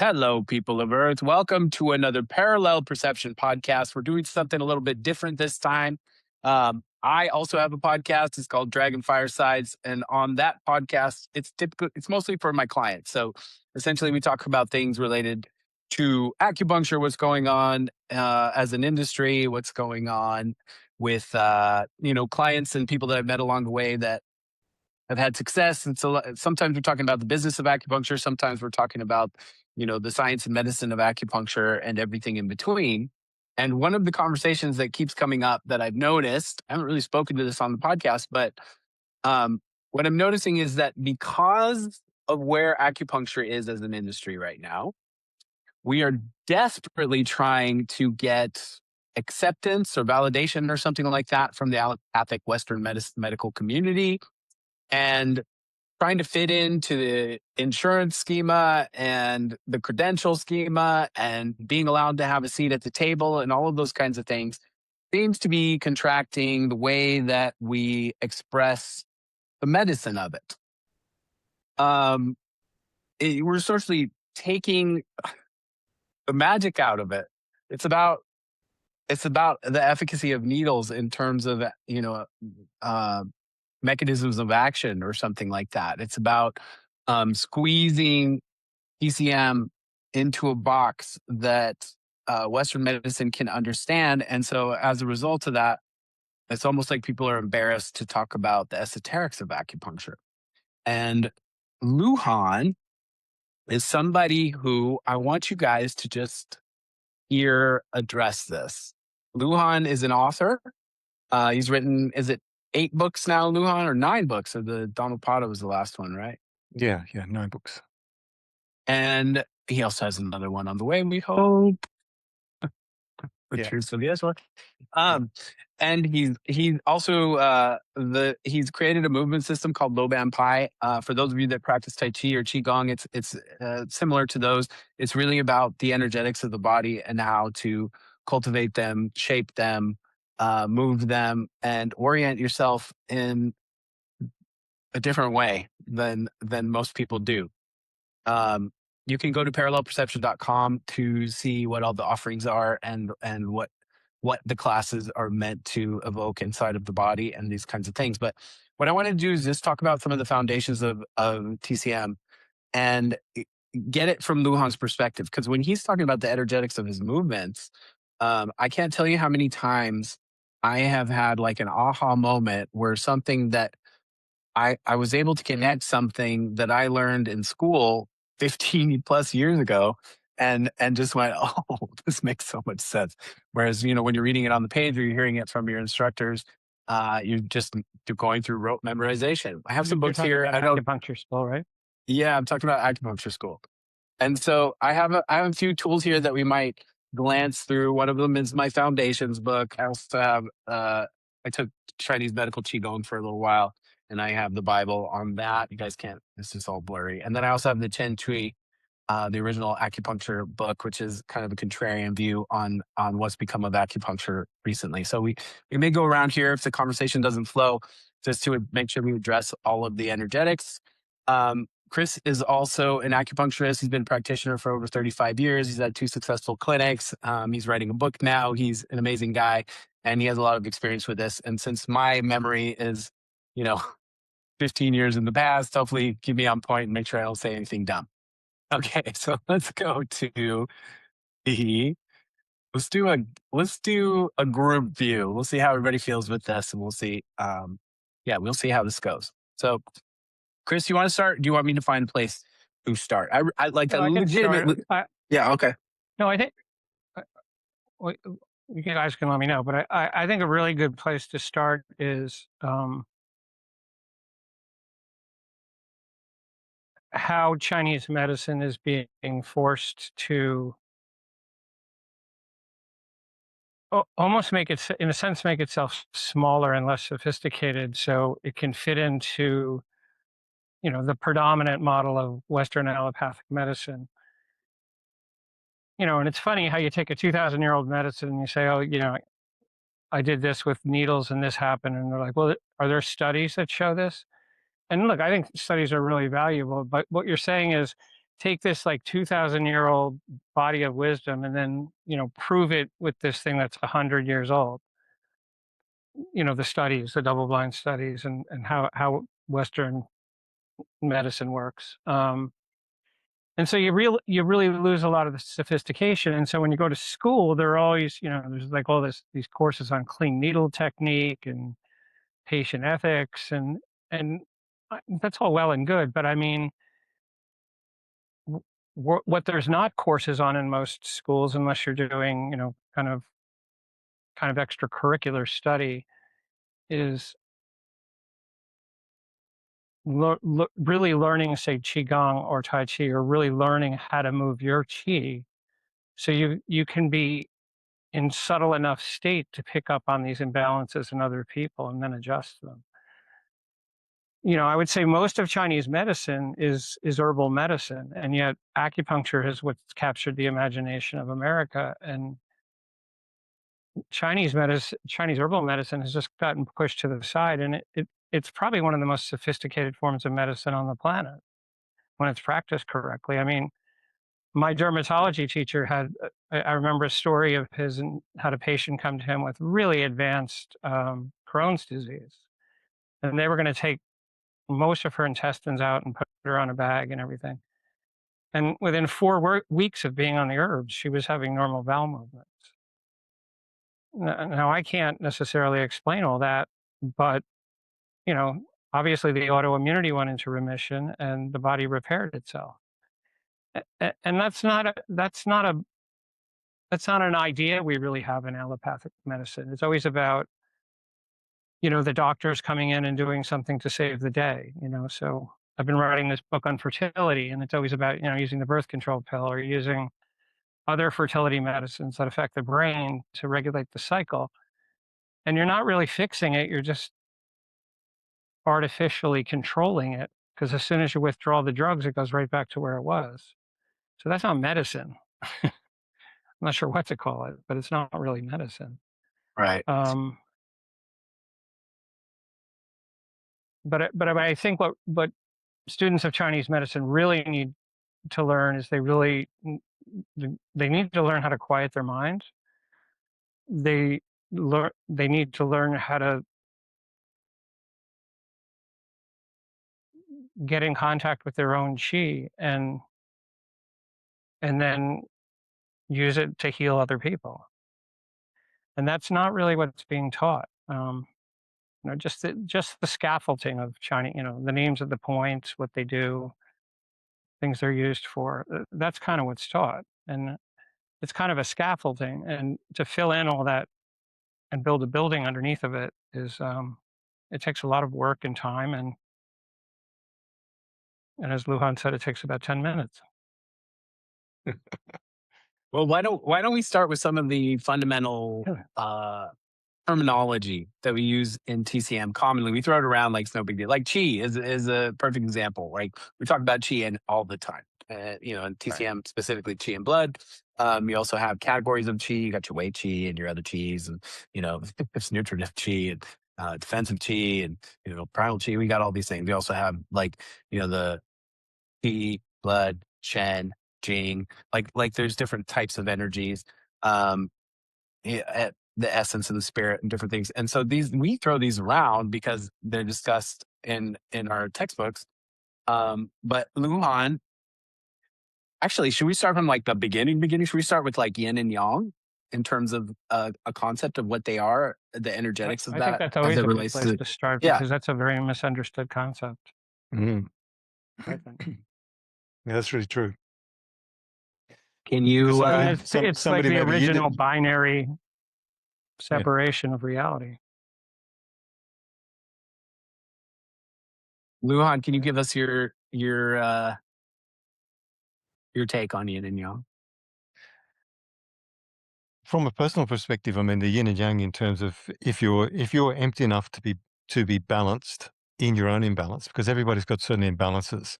Hello, people of Earth. Welcome to another Parallel Perception podcast. We're doing something a little bit different this time. I also have a podcast. It's called Dragon Firesides, and on that podcast, it's mostly for my clients. So essentially, we talk about things related to acupuncture, what's going on as an industry, what's going on with clients and people that I've met along the way that have had success. And so sometimes we're talking about the business of acupuncture. Sometimes we're talking about, the science and medicine of acupuncture and everything in between. And one of the conversations that keeps coming up that I've noticed, I haven't really spoken to this on the podcast, but what I'm noticing is that because of where acupuncture is as an industry right now, we are desperately trying to get acceptance or validation or something like that from the allopathic Western medical community, and trying to fit into the insurance schema and the credential schema and being allowed to have a seat at the table and all of those kinds of things seems to be contracting the way that we express the medicine of it. We're essentially taking the magic out of it. It's about the efficacy of needles in terms of mechanisms of action or something like that. It's about squeezing PCM into a box that Western medicine can understand. And so as a result of that, it's almost like people are embarrassed to talk about the esoterics of acupuncture. And Lujan is somebody who I want you guys to just hear address this. Lujan is an author. He's written, is it 8 books now, Lujan, or 9 books? Or the Donald Pada was the last one, right? Yeah, 9 books. And he also has another one on the way, we hope. The Yeah. truth of the S one. And he's also he's created a movement system called Loban Pai. For those of you that practice Tai Chi or Qigong, it's similar to those. It's really about the energetics of the body and how to cultivate them, shape them, move them, and orient yourself in a different way than most people do. You can go to parallelperception.com to see what all the offerings are and what the classes are meant to evoke inside of the body and these kinds of things. But what I want to do is just talk about some of the foundations of TCM and get it from Lujan's perspective. Because when he's talking about the energetics of his movements, I can't tell you how many times I have had like an aha moment where something that I was able to connect something that I learned in school 15 plus years ago and just went, oh, this makes so much sense. Whereas, when you're reading it on the page or you're hearing it from your instructors, you're just going through rote memorization. I have some books here. I don't acupuncture school, right? Yeah, I'm talking about acupuncture school. And so I have a few tools here that we might glance through. One of them is my foundations book. I also have I took Chinese medical qigong for a little while, and I have the Bible on that. You guys can't, this is all blurry. And then I also have the Chen Chui, the original acupuncture book, which is kind of a contrarian view on what's become of acupuncture recently. So we may go around here if the conversation doesn't flow, just to make sure we address all of the energetics. Chris is also an acupuncturist. He's been a practitioner for over 35 years. He's had 2 successful clinics. He's writing a book now. He's an amazing guy, and he has a lot of experience with this. And since my memory is, 15 years in the past, hopefully keep me on point and make sure I don't say anything dumb. Okay, so let's go to let's do a group view. We'll see how everybody feels with this, and we'll see. We'll see how this goes. So, Chris, you want to start? Do you want me to find a place to start? I like that legitimate. Yeah. Okay. No, I think you guys can let me know, but I think a really good place to start is how Chinese medicine is being forced to almost make it, in a sense, make itself smaller and less sophisticated so it can fit into, the predominant model of Western allopathic medicine. And it's funny how you take a 2,000-year-old medicine and you say, oh, I did this with needles and this happened. And they're like, well, are there studies that show this? And look, I think studies are really valuable, but what you're saying is take this like 2,000-year-old body of wisdom and then, prove it with this thing that's 100 years old. The studies, the double-blind studies, and how Western medicine works. And so you really lose a lot of the sophistication. And so when you go to school, there are always, there's like all these courses on clean needle technique and patient ethics, and that's all well and good. But I mean, what there's not courses on in most schools, unless you're doing, kind of extracurricular study, is really learning, say, qigong or tai chi, or really learning how to move your qi, so you can be in subtle enough state to pick up on these imbalances in other people and then adjust them. I would say most of Chinese medicine is herbal medicine, and yet acupuncture is what's captured the imagination of America. And Chinese herbal medicine has just gotten pushed to the side, and it's probably one of the most sophisticated forms of medicine on the planet when it's practiced correctly. I mean, my dermatology teacher I remember a story of his, and had a patient come to him with really advanced Crohn's disease, and they were going to take most of her intestines out and put her on a bag and everything. And within 4 weeks of being on the herbs, she was having normal bowel movements. Now, I can't necessarily explain all that, but, obviously the autoimmunity went into remission and the body repaired itself. And that's not an idea we really have in allopathic medicine. It's always about, the doctors coming in and doing something to save the day, So I've been writing this book on fertility, and it's always about, using the birth control pill or using other fertility medicines that affect the brain to regulate the cycle. And you're not really fixing it, you're just artificially controlling it, because as soon as you withdraw the drugs, it goes right back to where it was. So that's not medicine. I'm not sure what to call it, but it's not really medicine. Right. But I think what students of Chinese medicine really need to learn is they need to learn how to quiet their minds. They need to learn how to get in contact with their own qi, and then use it to heal other people. And that's not really what's being taught. Just the scaffolding of China, the names of the points, what they do, things they're used for. That's kind of what's taught. And it's kind of a scaffolding. And to fill in all that and build a building underneath of it is, it takes a lot of work and time. And as Lujan said, it takes about 10 minutes. Well, why don't we start with some of the fundamental terminology that we use in TCM commonly? We throw it around like it's no big deal. Like qi is a perfect example. Like we talk about qi in all the time. In TCM Right. specifically, qi and blood. You also have categories of qi. You got your wei qi and your other qis, and it's nutritive qi and defensive qi and primal qi. We got all these things. We also have the qi, blood, shen, jing. Like there's different types of energies. The essence and the spirit and different things. And so we throw these around because they're discussed in our textbooks. But Lujan, actually, should we start from the beginning? Should we start with yin and yang in terms of a concept of what they are, the energetics of that? I think that's always a good place to start, because that's a very misunderstood concept. Mm. I think. Yeah, that's really true. Can you? It's like the original binary separation of reality. Lujan, can you give us your take on yin and yang? From a personal perspective, I mean, the yin and yang in terms of if you're empty enough to be balanced in your own imbalance, because everybody's got certain imbalances.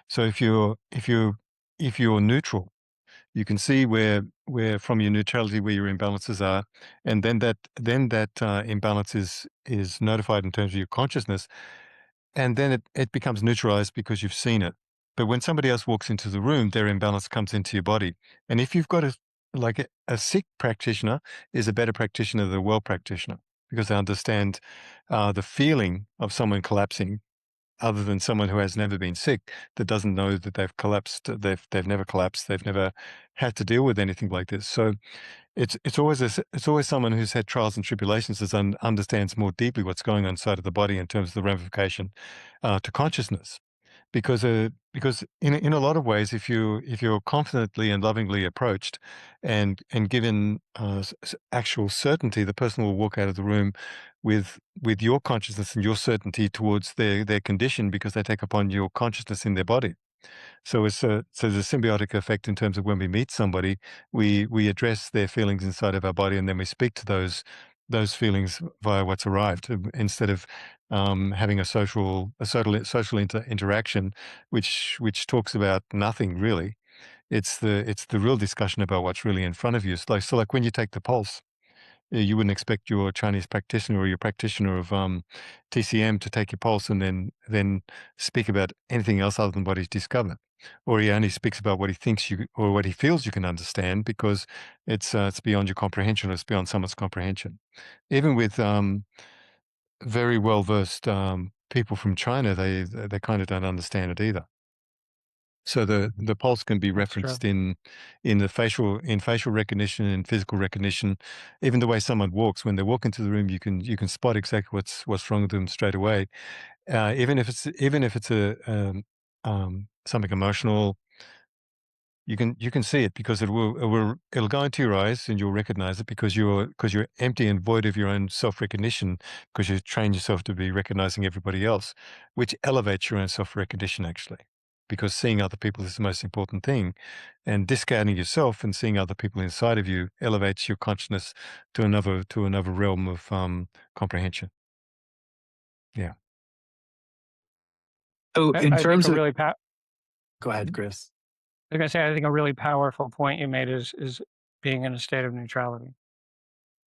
So if you're neutral, you can see where from your neutrality where your imbalances are, and then that imbalance is notified in terms of your consciousness, and then it becomes neutralized because you've seen it. But when somebody else walks into the room, their imbalance comes into your body. And if you've got a sick practitioner is a better practitioner than a well practitioner, because they understand the feeling of someone collapsing, other than someone who has never been sick, that doesn't know that they've collapsed. They've never collapsed. They've never had to deal with anything like this. So it's always someone who's had trials and tribulations that understands more deeply what's going on inside of the body in terms of the ramification to consciousness. Because in a lot of ways, if you're confidently and lovingly approached and given actual certainty, the person will walk out of the room with your consciousness and your certainty towards their condition, because they take upon your consciousness in their body. So there's a symbiotic effect in terms of when we meet somebody, we address their feelings inside of our body, and then we speak to those feelings via what's arrived, instead of having a social interaction, which talks about nothing really. It's the real discussion about what's really in front of you. So like when you take the pulse, you wouldn't expect your Chinese practitioner or your practitioner of TCM to take your pulse and then speak about anything else other than what he's discovered, or he only speaks about what he thinks you or what he feels you can understand, because it's beyond your comprehension, or it's beyond someone's comprehension. Even with very well versed people from China, they kind of don't understand it either. So the pulse can be That's true. referenced in facial recognition and physical recognition. Even the way someone walks, when they walk into the room, you can spot exactly what's wrong with them straight away. Even if it's something emotional, you can see it, because it'll go into your eyes and you'll recognize it, because you're empty and void of your own self-recognition, because you've trained yourself to be recognizing everybody else, which elevates your own self-recognition, actually, because seeing other people is the most important thing, and discounting yourself and seeing other people inside of you elevates your consciousness to another realm of comprehension. Yeah. So in I think terms a of, really go ahead, Chris. like I say, I think a really powerful point you made is being in a state of neutrality.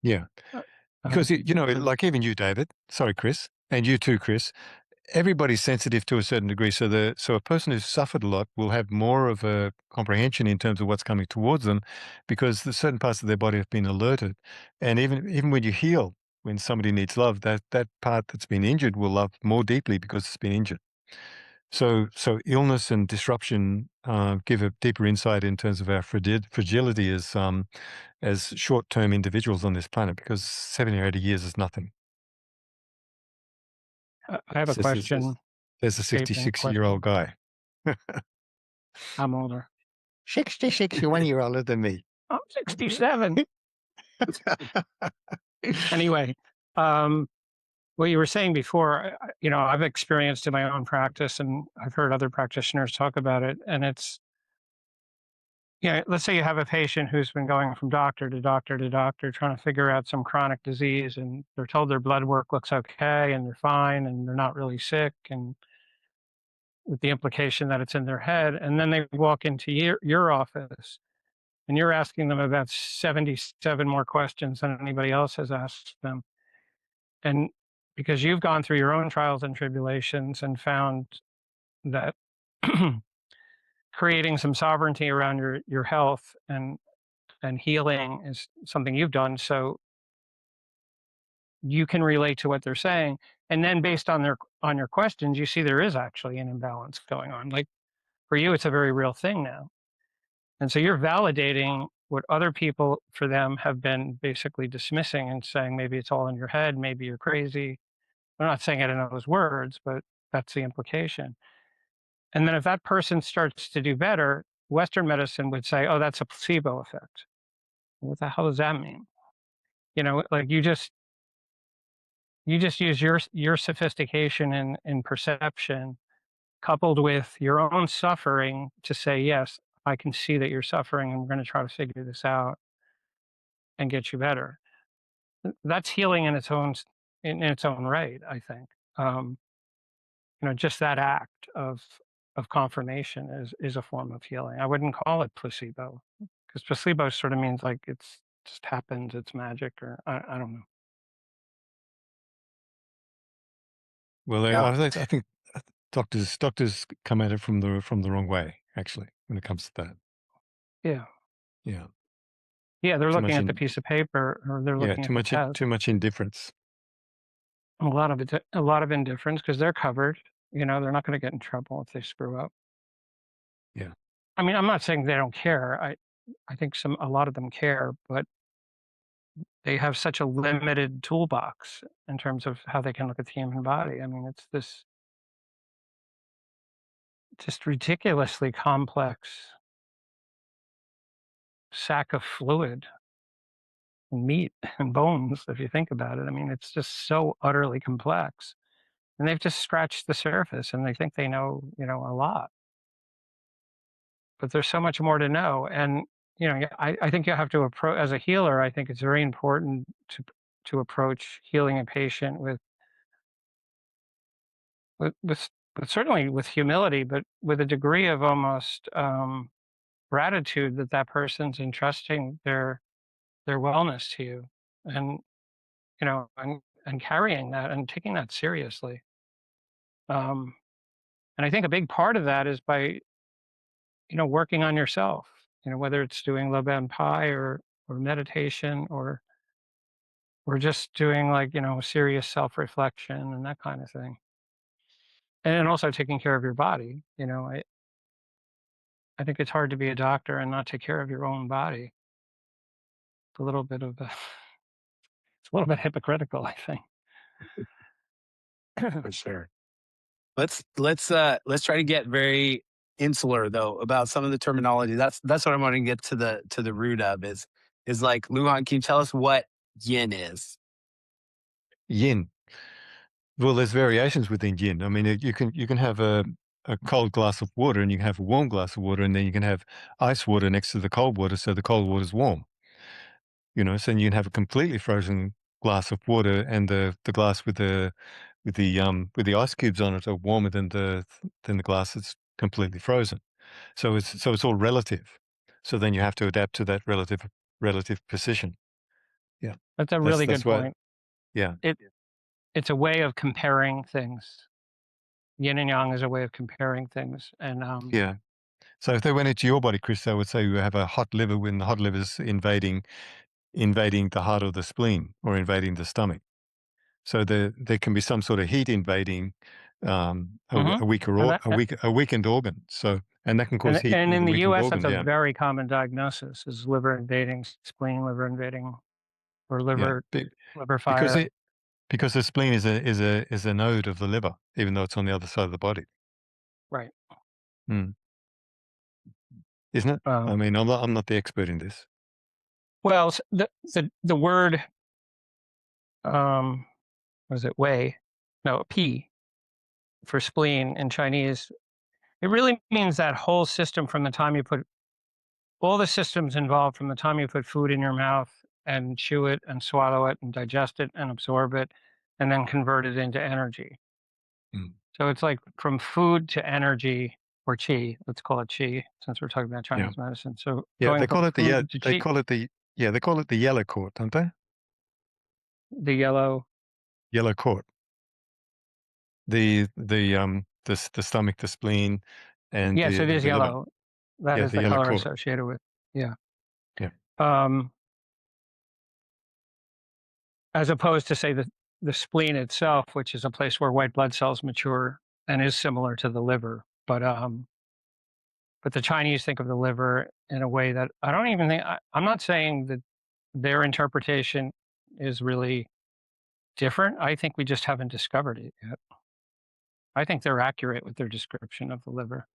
Yeah. Uh, Because, so- like even you, David, sorry, Chris, and you too, Chris, everybody's sensitive to a certain degree. So a person who's suffered a lot will have more of a comprehension in terms of what's coming towards them, because the certain parts of their body have been alerted. And even when you heal, when somebody needs love, that part that's been injured will love more deeply because it's been injured. So illness and disruption give a deeper insight in terms of our fragility as short-term individuals on this planet, because 70 or 80 years is nothing. I have a So question. there's a Escaping 66-year-old guy. I'm older. 66, you're 1 year older than me. I'm 67. Anyway, what you were saying before, I've experienced in my own practice, and I've heard other practitioners talk about it. And it's, let's say you have a patient who's been going from doctor to doctor to doctor, trying to figure out some chronic disease, and they're told their blood work looks okay and they're fine and they're not really sick, and with the implication that it's in their head. And then they walk into your office and you're asking them about 77 more questions than anybody else has asked them. And because you've gone through your own trials and tribulations and found that creating some sovereignty around your health and healing is something you've done, so you can relate to what they're saying. And then based on your questions, you see there is actually an imbalance going on. Like for you, it's a very real thing now. And so you're validating what other people for them have been basically dismissing and saying, maybe it's all in your head, maybe you're crazy. They're not saying it in those words, but that's the implication. And then if that person starts to do better, Western medicine would say, oh, that's a placebo effect. What the hell does that mean? Like you just use your sophistication and perception coupled with your own suffering to say, yes, I can see that you're suffering and we're going to try to figure this out and get you better. That's healing in its own right, I think. Just that act of confirmation is a form of healing. I wouldn't call it placebo, because placebo sort of means like it's just happens, it's magic, or I don't know. Well, Yeah. I think Doctors come at it from the wrong way, actually, when it comes to that. Yeah. Yeah. Yeah, they're Too looking much at the piece of paper, or they're looking at the test. too much indifference. A lot of indifference because they're covered. They're not going to get in trouble if they screw up. Yeah. I mean, I'm not saying they don't care. I think a lot of them care, but they have such a limited toolbox in terms of how they can look at the human body. I mean, it's this just ridiculously complex sack of fluid and meat and bones, if you think about it. I mean, it's just so utterly complex. And they've just scratched the surface and they think they know, a lot. But there's so much more to know. And, I think you have to approach, as a healer, I think it's very important to approach healing a patient with, with, with certainly with humility, but with a degree of almost gratitude that person's entrusting their wellness to you, and and carrying that and taking that seriously. And I think a big part of that is by working on yourself. Whether it's doing Loban Pi or meditation or just doing serious self reflection and that kind of thing, and also taking care of your body. I think it's hard to be a doctor and not take care of your own body. It's a little bit of it's a little bit hypocritical, I think. For sure. Let's try to get very insular though about some of the terminology. That's what I'm going to get to the root of is like, Lujan, can you tell us what yin is? Yin. Well, there's variations within yin. I mean, you can have a cold glass of water and you can have a warm glass of water, and then you can have ice water next to the cold water, so the cold water is warm. So you can have a completely frozen glass of water, and the glass with the ice cubes on it are warmer than the glass that's completely frozen. So it's all relative. So then you have to adapt to that relative precision. Yeah, That's a really good why. point. Yeah, It's a way of comparing things. Yin and yang is a way of comparing things, and yeah. So if they went into your body, Chris, they would say you have a hot liver when the hot liver is invading the heart or the spleen, or invading the stomach. So there can be some sort of heat invading Mhm. a weakened organ. So, and that can cause heat and in in the the weakened U.S. that's organ. a Yeah, very common diagnosis: is liver invading, spleen liver invading, or yeah. liver Because fire. the spleen is a node of the liver, even though it's on the other side of the body. Right. Mm. Isn't it? I mean, I'm not the expert in this. Well, the word was it wei? No, pi for spleen in Chinese. It really means that whole system from the time you put all the systems involved from the time you put food in your mouth and chew it and swallow it and digest it and absorb it and then convert it into energy. Mm. So it's like from food to energy, or qi. Let's call it qi since we're talking about Chinese medicine. So Yeah, going from food to they qi, call it the yellow court, don't they? the yellow. Yellow court. The stomach, the spleen, and Yes, it is the liver. yellow. That Yeah, is the the yellow color court. associated with. Yeah. Yeah. As opposed to, say, the spleen itself, which is a place where white blood cells mature and is similar to the liver. But the Chinese think of the liver in a way that I don't even think. I'm not saying that their interpretation is really different. I think we just haven't discovered it yet. I think they're accurate with their description of the liver.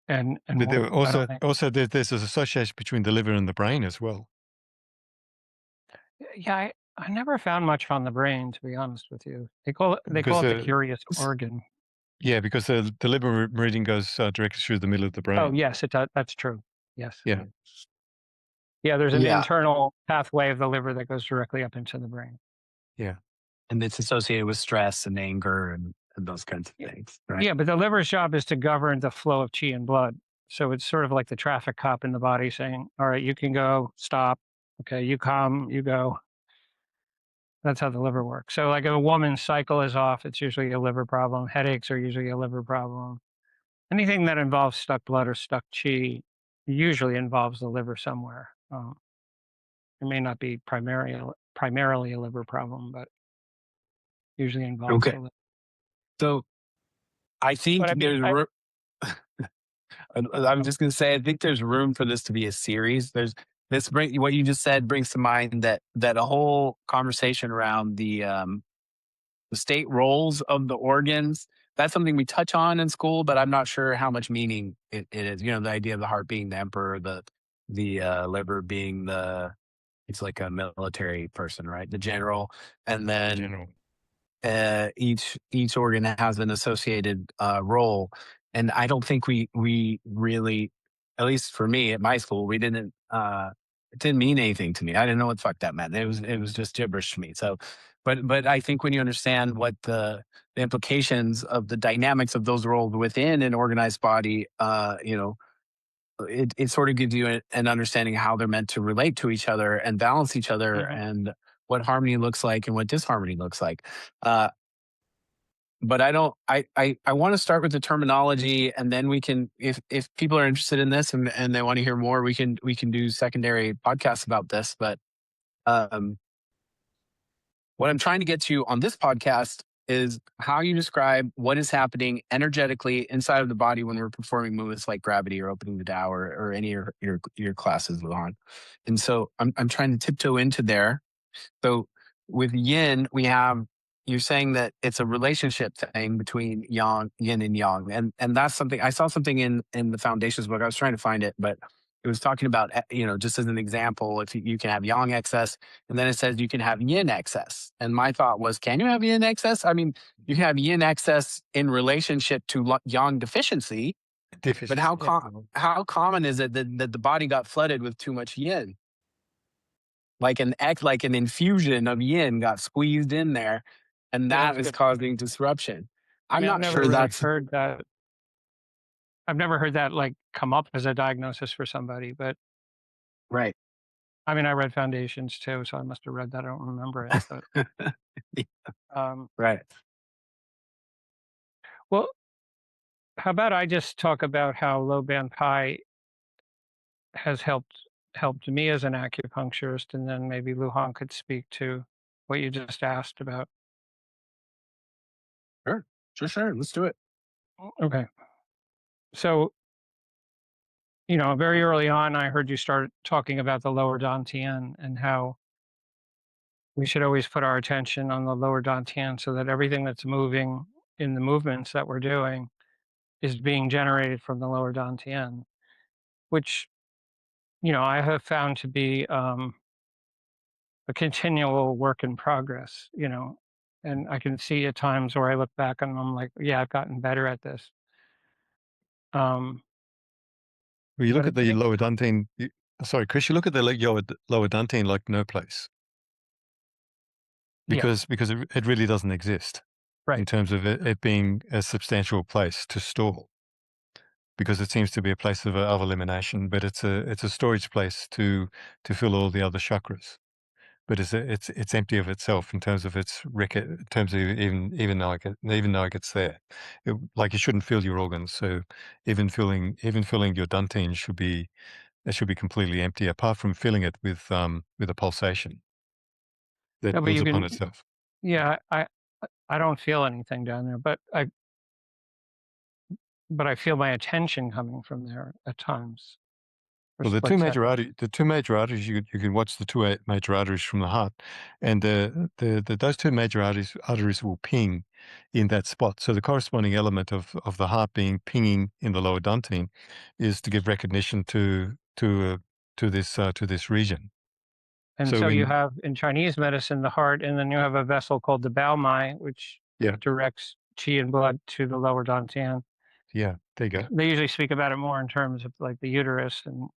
And But there I don't think. there's this association between the liver and the brain as well. Yeah, I never found much on the brain, to be honest with you. They call it the curious organ. Yeah, because the liver meridian goes directly through the middle of the brain. Oh, yes, it does. That's true. Yes. Yeah. Yeah, there's an Yeah. internal pathway of the liver that goes directly up into the brain. Yeah. And it's associated with stress and anger and those kinds of things, right? Yeah, but the liver's job is to govern the flow of qi and blood. So it's sort of like the traffic cop in the body saying, all right, you can go, stop. Okay, you come, you go. That's how the liver works. So like if a woman's cycle is off, it's usually a liver problem. Headaches are usually a liver problem. Anything that involves stuck blood or stuck chi usually involves the liver somewhere. It may not be primarily a liver problem, but usually involves Okay. the liver. So I think But I mean, I'm just going to say, I think there's room for this to be a series. What you just said brings to mind that a whole conversation around the state roles of the organs. That's something we touch on in school, but I'm not sure how much meaning it is. You know, the idea of the heart being the emperor, the liver being it's like a military person, right? The general, and then General. each organ has an associated role, and I don't think we really, at least for me at my school, we didn't. It didn't mean anything to me. I didn't know what the fuck that meant. It was just gibberish to me. So, but I think when you understand what the implications of the dynamics of those roles within an organized body, it sort of gives you an understanding how they're meant to relate to each other and balance each other, and what harmony looks like and what disharmony looks like. But I don't. I want to start with the terminology, and then we can, if people are interested in this and they want to hear more, we can do secondary podcasts about this. But um, what I'm trying to get to on this podcast is how you describe what is happening energetically inside of the body when we're performing movements like gravity or opening the Tao or any of your classes, Lujan. And so I'm trying to tiptoe into there. So with yin, you're saying that it's a relationship thing between yin and yang. And that's something I saw something in the Foundations book. I was trying to find it, but it was talking about, just as an example, if you can have yang excess, and then it says you can have yin excess. And my thought was, can you have yin excess? I mean, you can have yin excess in relationship to yang deficiency, but how common is it that the body got flooded with too much yin? Like an infusion of yin got squeezed in there, and Yeah, that that's is good. causing disruption. I I'm mean, not sure that's heard that. I've never heard that like come up as a diagnosis for somebody, but right. I mean, I read Foundations too, so I must have read that. I don't remember it, but Right. well, how about I just talk about how low band pi has helped me as an acupuncturist, and then maybe Lujan could speak to what you just asked about. Sure. Let's do it. Okay. So, very early on, I heard you start talking about the lower Dan Tian and how we should always put our attention on the lower Dan Tian so that everything that's moving in the movements that we're doing is being generated from the lower Dan Tian, which, I have found to be a continual work in progress, and I can see at times where I look back and I'm like, yeah, I've gotten better at this. Um, Well, you look but at at the the same, lower Dantine. Sorry, Chris. You look at the lower Dantine like no place yeah, because it really doesn't exist in right. terms of it being a substantial place to store. Because it seems to be a place of elimination, but it's a storage place to fill all the other chakras. But it's empty of itself in terms of its record, in terms of even though it gets there, like you shouldn't fill your organs. So even filling your Dantine should be completely empty, apart from filling it with a pulsation that No, but builds you upon can, itself. yeah, I don't feel anything down there, but I feel my attention coming from there at times for Well, split seconds. the two major arteries, you can watch the two major arteries from the heart, and those two major arteries will ping in that spot. So the corresponding element of the heart being pinging in the lower Dantine is to give recognition to this region. And So so you have in Chinese medicine the heart, and then you have a vessel called the Bao Mai, which yeah, directs qi and blood to the lower dantian. there you go. They usually speak about it more in terms of like the uterus and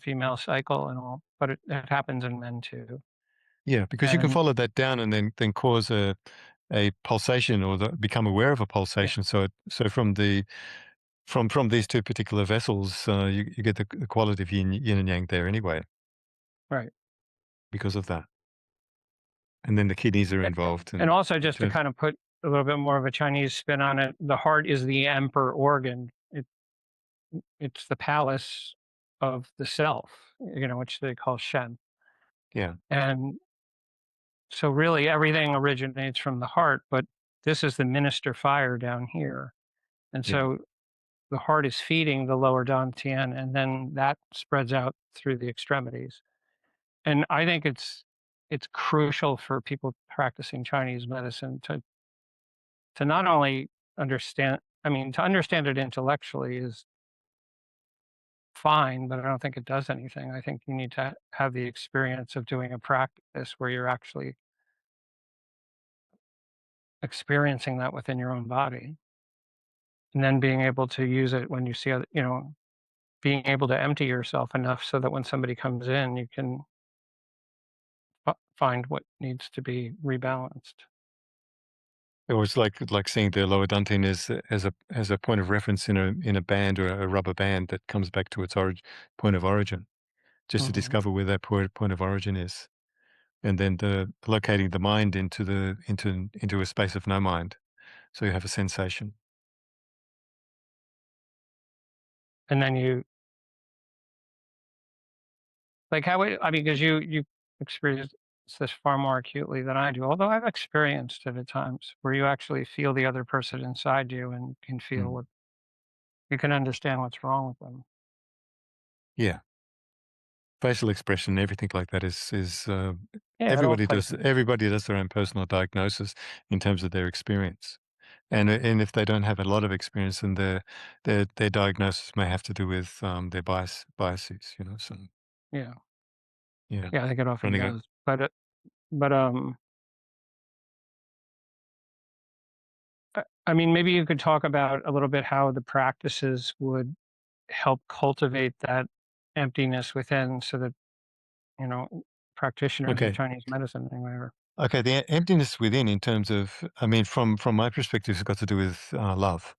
female cycle and all, but it happens in men too. Yeah, because you can And follow that down and then cause a pulsation or become aware of a yeah, pulsation. So from these two particular vessels, you get the quality of yin and yang there anyway right. because of that. and then the kidneys are involved. And also, just to terms- kind of put a little bit more of a Chinese spin on it, the heart is the emperor organ. It's the palace of the self, which they call Shen. yeah, And so really everything originates from the heart, but this is the minister fire down here. And yeah. so the heart is feeding the lower Dan Tian, and then that spreads out through the extremities. And I think it's crucial for people practicing Chinese medicine to not only understand, to understand it intellectually is fine, but I don't think it does anything. I think you need to have the experience of doing a practice where you're actually experiencing that within your own body, and then being able to use it when you see other, being able to empty yourself enough so that when somebody comes in, you can find what needs to be rebalanced. It was like seeing the lower dantian as a point of reference in a band or a rubber band that comes back to its point of origin, just to discover where that point of origin is, and then locating the mind into a space of no mind, so you have a sensation. And then you like how it, because you experience this far more acutely than I do. Although I've experienced it at times where you actually feel the other person inside you and can feel what you can understand what's wrong with them. Yeah, facial expression, everything like that is Yeah, it all plays. everybody does their own personal diagnosis in terms of their experience. And if they don't have a lot of experience, then their diagnosis may have to do with their biases, So Yeah, yeah, yeah, I think it often running it. does. But maybe you could talk about a little bit how the practices would help cultivate that emptiness within, so that practitioners of Okay, Chinese medicine anyway. okay. The emptiness within, in terms of, from my perspective, has got to do with love.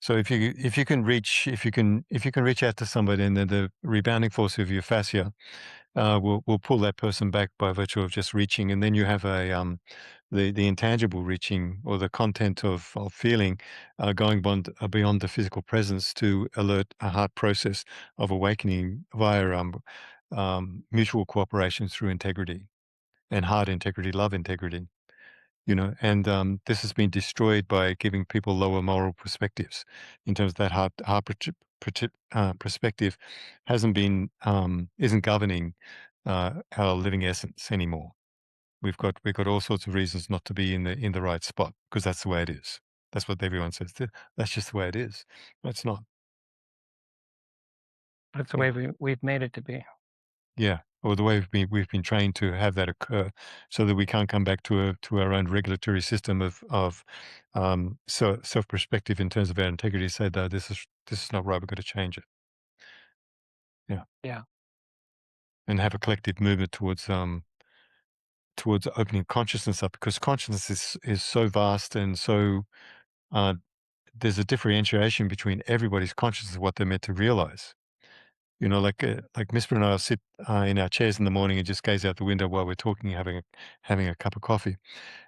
So if you can reach out to somebody, and then the rebounding force of your fascia will pull that person back by virtue of just reaching, and then you have the intangible reaching, or the content of feeling going beyond the physical presence to alert a heart process of awakening via mutual cooperation through integrity and heart integrity, love integrity. And this has been destroyed by giving people lower moral perspectives in terms of that perspective isn't governing our living essence anymore. We've got all sorts of reasons not to be in the right spot, because that's the way it is. That's what everyone says. That's just the way it is. That's not. That's the Yeah. way we've made it to be. Yeah, or the way we've been trained to have that occur, so that we can't come back to our own regulatory system of self perspective in terms of our integrity. Say, no, this is not right. We've got to change it. Yeah, Yeah. and have a collective movement towards opening consciousness up, because consciousness is so vast, and so uh, there's a differentiation between everybody's consciousness of what they're meant to realize. Like Miss and I will sit in our chairs in the morning and just gaze out the window while we're talking, having a cup of coffee,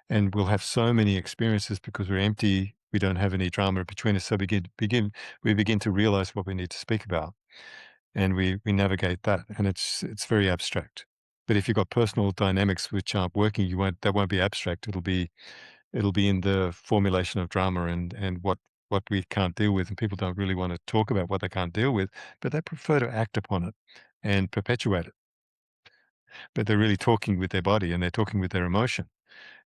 and we'll have so many experiences because we're empty. We don't have any drama between us, so we begin to realize what we need to speak about, and we navigate that, and it's very abstract. But if you've got personal dynamics which aren't working, that won't be abstract. It'll be in the formulation of drama, and what we can't deal with, and people don't really want to talk about what they can't deal with, but they prefer to act upon it and perpetuate it. But they're really talking with their body, and they're talking with their emotion.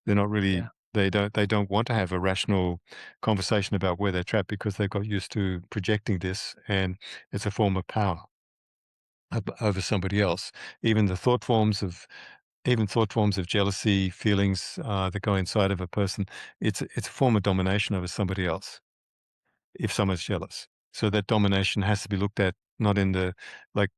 They're not really. Yeah. They don't want to have a rational conversation about where they're trapped, because they've got used to projecting this, and it's a form of power over somebody else. Even thought forms of jealousy, feelings that go inside of a person, it's a form of domination over somebody else if someone's jealous. So that domination has to be looked at, not in the like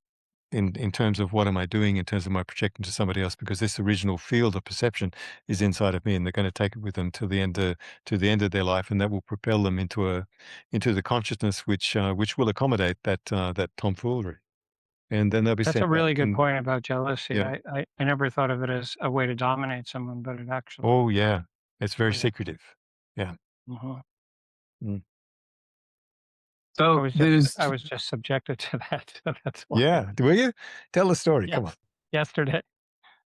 in terms of what am I doing, in terms of my projecting to somebody else, because this original field of perception is inside of me, and they're going to take it with them to the end of their life, and that will propel them into the consciousness which will accommodate that tomfoolery. and then they'll be That's sent a really back. good And point about jealousy. yeah, I never thought of it as a way to dominate someone, but it actually. oh yeah, it's very Yeah. secretive. Yeah. Mhm. Mm. So there's I was just subjected to that. So that's why. Yeah. Will you tell the story? Yes. Come on. Yesterday.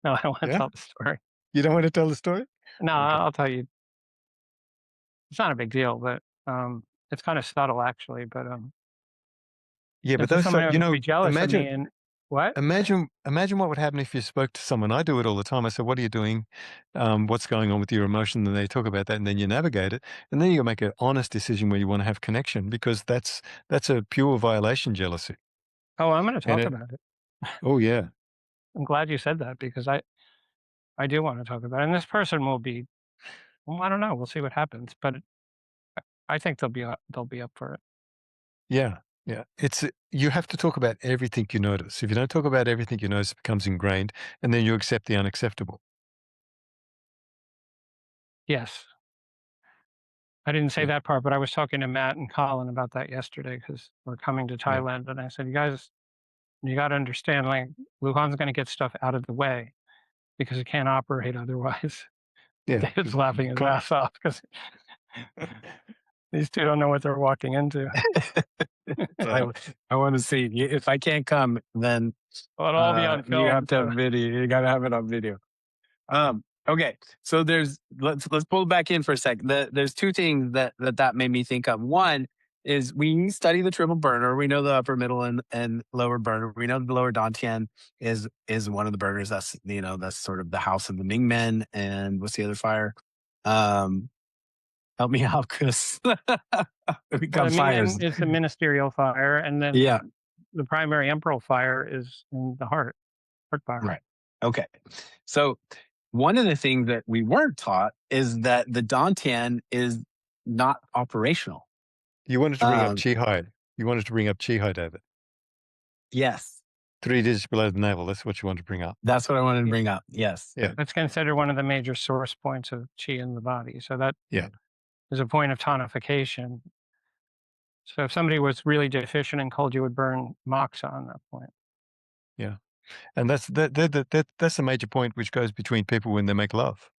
No, I want to Yeah. tell the story. You don't want to tell the story? No, Okay. I'll tell you. It's not a big deal, but it's kind of subtle actually. But Yeah, but if those, someone you was to know, be jealous of me and what? imagine what would happen if you spoke to someone. I do it all the time. I say, "What are you doing? What's going on with your emotion?" And they talk about that, and then you navigate it, and then you make an honest decision where you want to have connection, because that's a pure violation, jealousy. Oh, I'm going to And talk about it. oh yeah, I'm glad you said that because I do want to talk about it. And this person will be. Well, I don't know. We'll see what happens, but I think they'll be up for it. yeah, yeah. It's you have to talk about everything you notice. If you don't talk about everything you notice, it becomes ingrained, and then you accept the unacceptable. Yes. I didn't say Yeah, that part, but I was talking to Matt and Colin about that yesterday because we're coming to yeah, Thailand, and I said, "You guys, you got to understand, like, Lujan's going to get stuff out of the way because it can't operate otherwise." yeah. David's laughing his ass off because these two don't know what they're walking into. I, I want to see if I can't come, then It'll all be on you film. have to have So. video. You got to have it on video. Okay, so let's pull it back in for a second. There's two things that made me think of. One is we study the triple burner. We know the upper, middle, and lower burner. We know the lower Dan Tian is one of the burners. That's that's sort of the house of the Ming Men. And what's the other fire? Help me out, because we Well, got the fires. Mingmen is the ministerial fire, and then Yeah, the primary emperor fire is in the heart fire. right. Okay, so one of the things that we weren't taught is that the Dantian is not operational. You wanted to bring up Um, chi hide. You wanted to bring up chi hide, David. yes, 3 digits below the navel. That's what you want to bring up. that's what I wanted to Yeah. bring up. Yes. Yeah. That's considered one of the major source points of chi in the body. So that Yeah. is a point of tonification. So if somebody was really deficient in cold, you would burn moxa on that point. Yeah. And that's a major point which goes between people when they make love.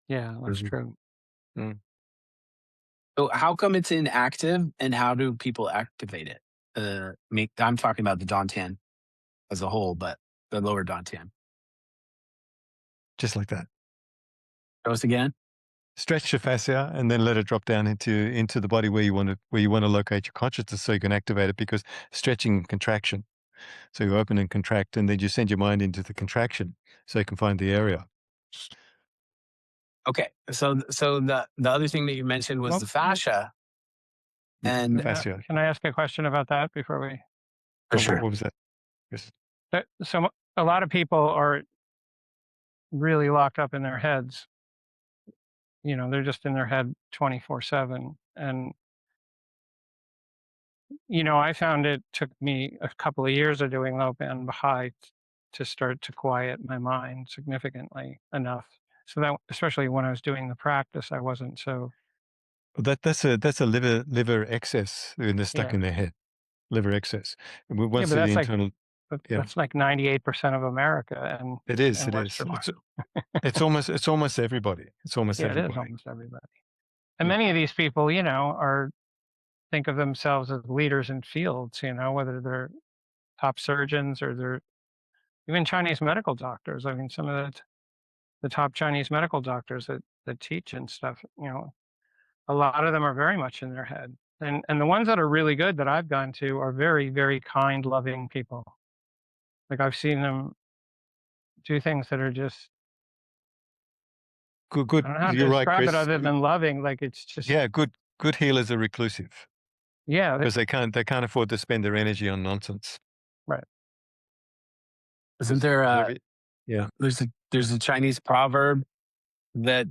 Yeah, that's Mhm. true. Mm. So how come it's inactive, and how do people activate it? I'm talking about the Dantian as a whole, but the lower Dantian. Just like that. Show us again. Stretch your fascia and then let it drop down into the body where you want to locate your consciousness, so you can activate it, because stretching and contraction. So you open and contract, and then you send your mind into the contraction so you can find the area. Okay, so the other thing that you mentioned was Well, the fascia, and Fascia. Can I ask a question about that before we? for What sure. was that? Yes. So a lot of people are really locked up in their heads. They're just in their head 24/7. And, I found it took me a couple of years of doing low band Baha'i to start to quiet my mind significantly enough. So that, especially when I was doing the practice, I wasn't so, That's a liver excess when they're stuck yeah. in their head. Liver excess. Yeah, Once but the internal, yeah, that's like 98% of America and it is. Western world. It's almost everybody. It's almost Yeah, it is everybody. almost everybody. And Yeah. many of these people, think of themselves as leaders in fields, whether they're top surgeons or they're even Chinese medical doctors. I mean, some of the top Chinese medical doctors that teach and stuff, a lot of them are very much in their head. And the ones that are really good that I've gone to are very, very kind, loving people. Like I've seen them do things that are just, Good. I don't know how to You're right, describe it Chris. other than loving. Like it's just, Yeah, good healers are reclusive yeah, because they can't afford to spend their energy on nonsense. right. Isn't there Yeah. there's a Chinese proverb that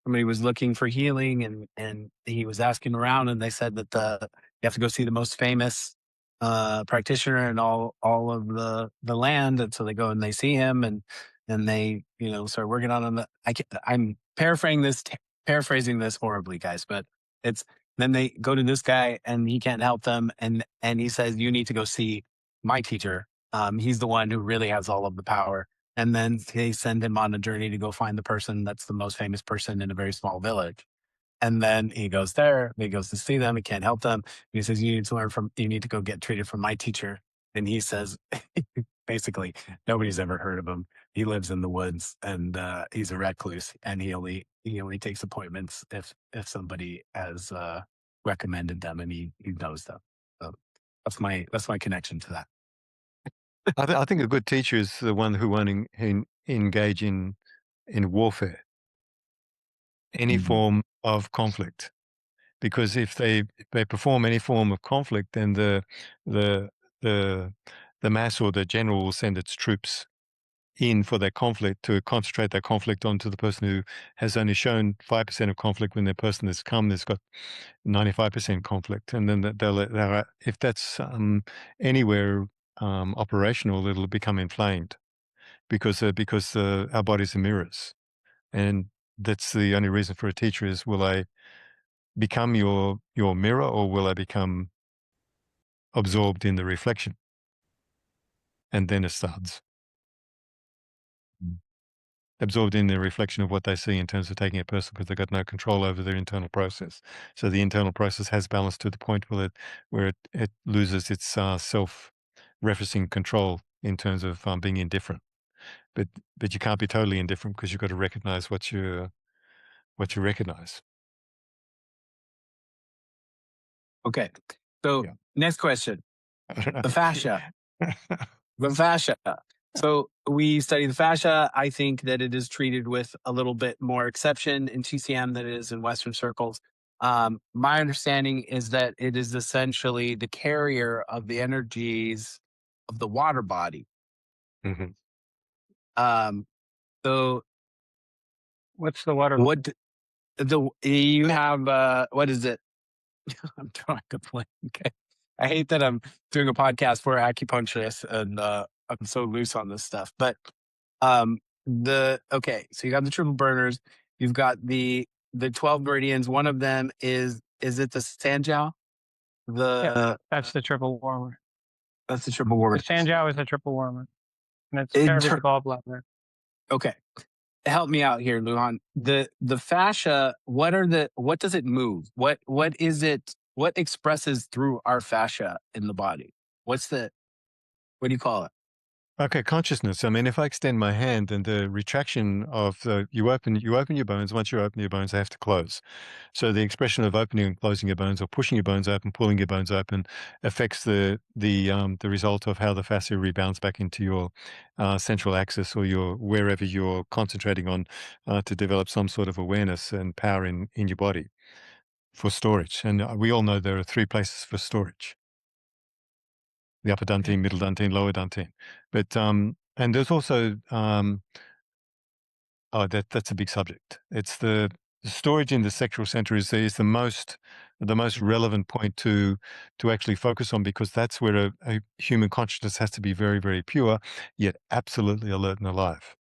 somebody was looking for healing, and he was asking around, and they said that you have to go see the most famous practitioner in all of the land, and so they go and they see him, and they start working on him. I'm paraphrasing this horribly, guys, but it's Then they go to this guy and he can't help them. And he says, you need to go see my teacher. He's the one who really has all of the power. And then they send him on a journey to go find the person that's the most famous person in a very small village. And then he goes there, he goes to see them, he can't help them. And he says, you need to go get treated from my teacher. And he says, basically, nobody's ever heard of him. He lives in the woods and he's a recluse, and he only takes appointments if somebody has recommended them and he knows them. So that's my connection to that. I think a good teacher is the one who won't engage in warfare, any form of conflict, because if they perform any form of conflict, then the mass or the general will send its troops in for that conflict to concentrate that conflict onto the person who has only shown 5% of conflict, when the person that's come has got 95% conflict. And then they'll if that's anywhere operational, it'll become inflamed because our bodies are mirrors. And that's the only reason for a teacher is, will I become your mirror, or will I become absorbed in the reflection? And then it starts. Absorbed in the reflection of what they see in terms of taking a person, because they've got no control over their internal process. So the internal process has balance to the point where it loses its self-referencing control in terms of being indifferent. But you can't be totally indifferent, because you've got to recognize what you recognize. Okay. So Yeah. next question. The fascia. The fascia. So we study the fascia. I think that it is treated with a little bit more exception in TCM than it is in Western circles. My understanding is that it is essentially the carrier of the energies of the water body. So What's the water? what you have? What is it? I'm drawing a blank. Okay. I hate that I'm doing a podcast for acupuncturists and I'm so loose on this stuff. But so you got the triple burners, you've got the 12 meridians. One of them is it the Sanjiao? That's the triple warmer. That's the triple warmer. The Sanjiao is the triple warmer, and it's paired with the gallbladder. Okay. Help me out here, Lujan. The fascia, what does it move? What is it? What expresses through our fascia in the body? What do you call it? Okay, consciousness. I mean, if I extend my hand, and the retraction of you open your bones. Once you open your bones, they have to close. So the expression of opening and closing your bones, or pushing your bones open, pulling your bones open, affects the result of how the fascia rebounds back into your central axis, or wherever you're concentrating on to develop some sort of awareness and power in your body for storage. And we all know there are 3 places for storage: the upper dantian, middle dantian, lower dantian. But and there's also that's a big subject. It's the storage in the sexual center is the most relevant point to actually focus on, because that's where a human consciousness has to be very, very pure, yet absolutely alert and alive.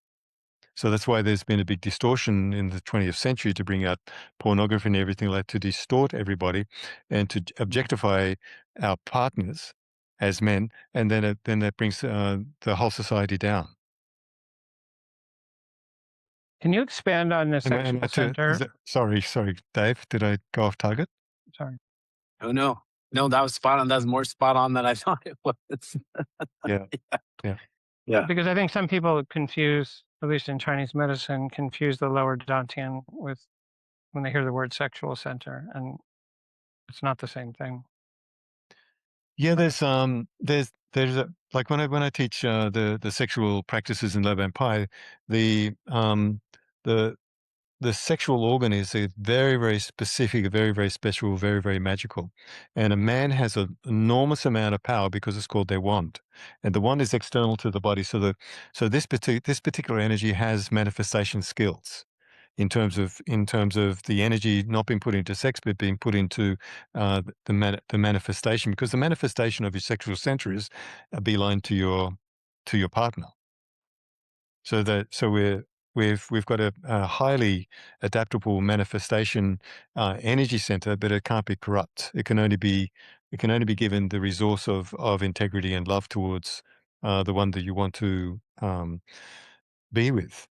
So that's why there's been a big distortion in the 20th century to bring out pornography and everything like, to distort everybody and to objectify our partners as men, and then that brings the whole society down. Can you expand on the sexual center? Sorry, Dave. Did I go off target? Sorry. Oh no, that was spot on. That's more spot on than I thought it was. Yeah. Because I think some people confuse, at least in Chinese medicine, the lower dantian with, when they hear the word sexual center, and it's not the same thing. Yeah, there's like when I teach the sexual practices in Loban Pai, the sexual organ is a very, very specific, very, very special, very, very magical. And a man has an enormous amount of power because it's called their wand. And the wand is external to the body. So this particular energy has manifestation skills in terms of the energy not being put into sex, but being put into the manifestation, because the manifestation of your sexual center is a beeline to your partner. So we've got a highly adaptable manifestation energy center, but it can't be corrupt. It can only be given the resource of integrity and love towards the one that you want to be with.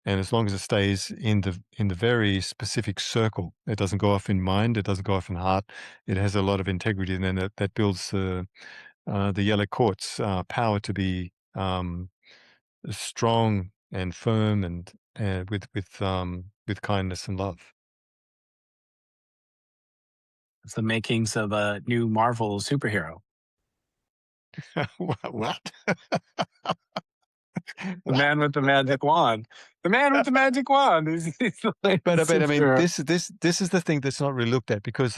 And as long as it stays in the very specific circle, it doesn't go off in mind, it doesn't go off in heart. It has a lot of integrity, and then that builds the yellow quartz power to be strong and firm and with kindness and love. It's the makings of a new Marvel superhero. What? The man with the magic wand. The man with the magic wand. He's like But I mean, superhero. this is the thing that's not really looked at because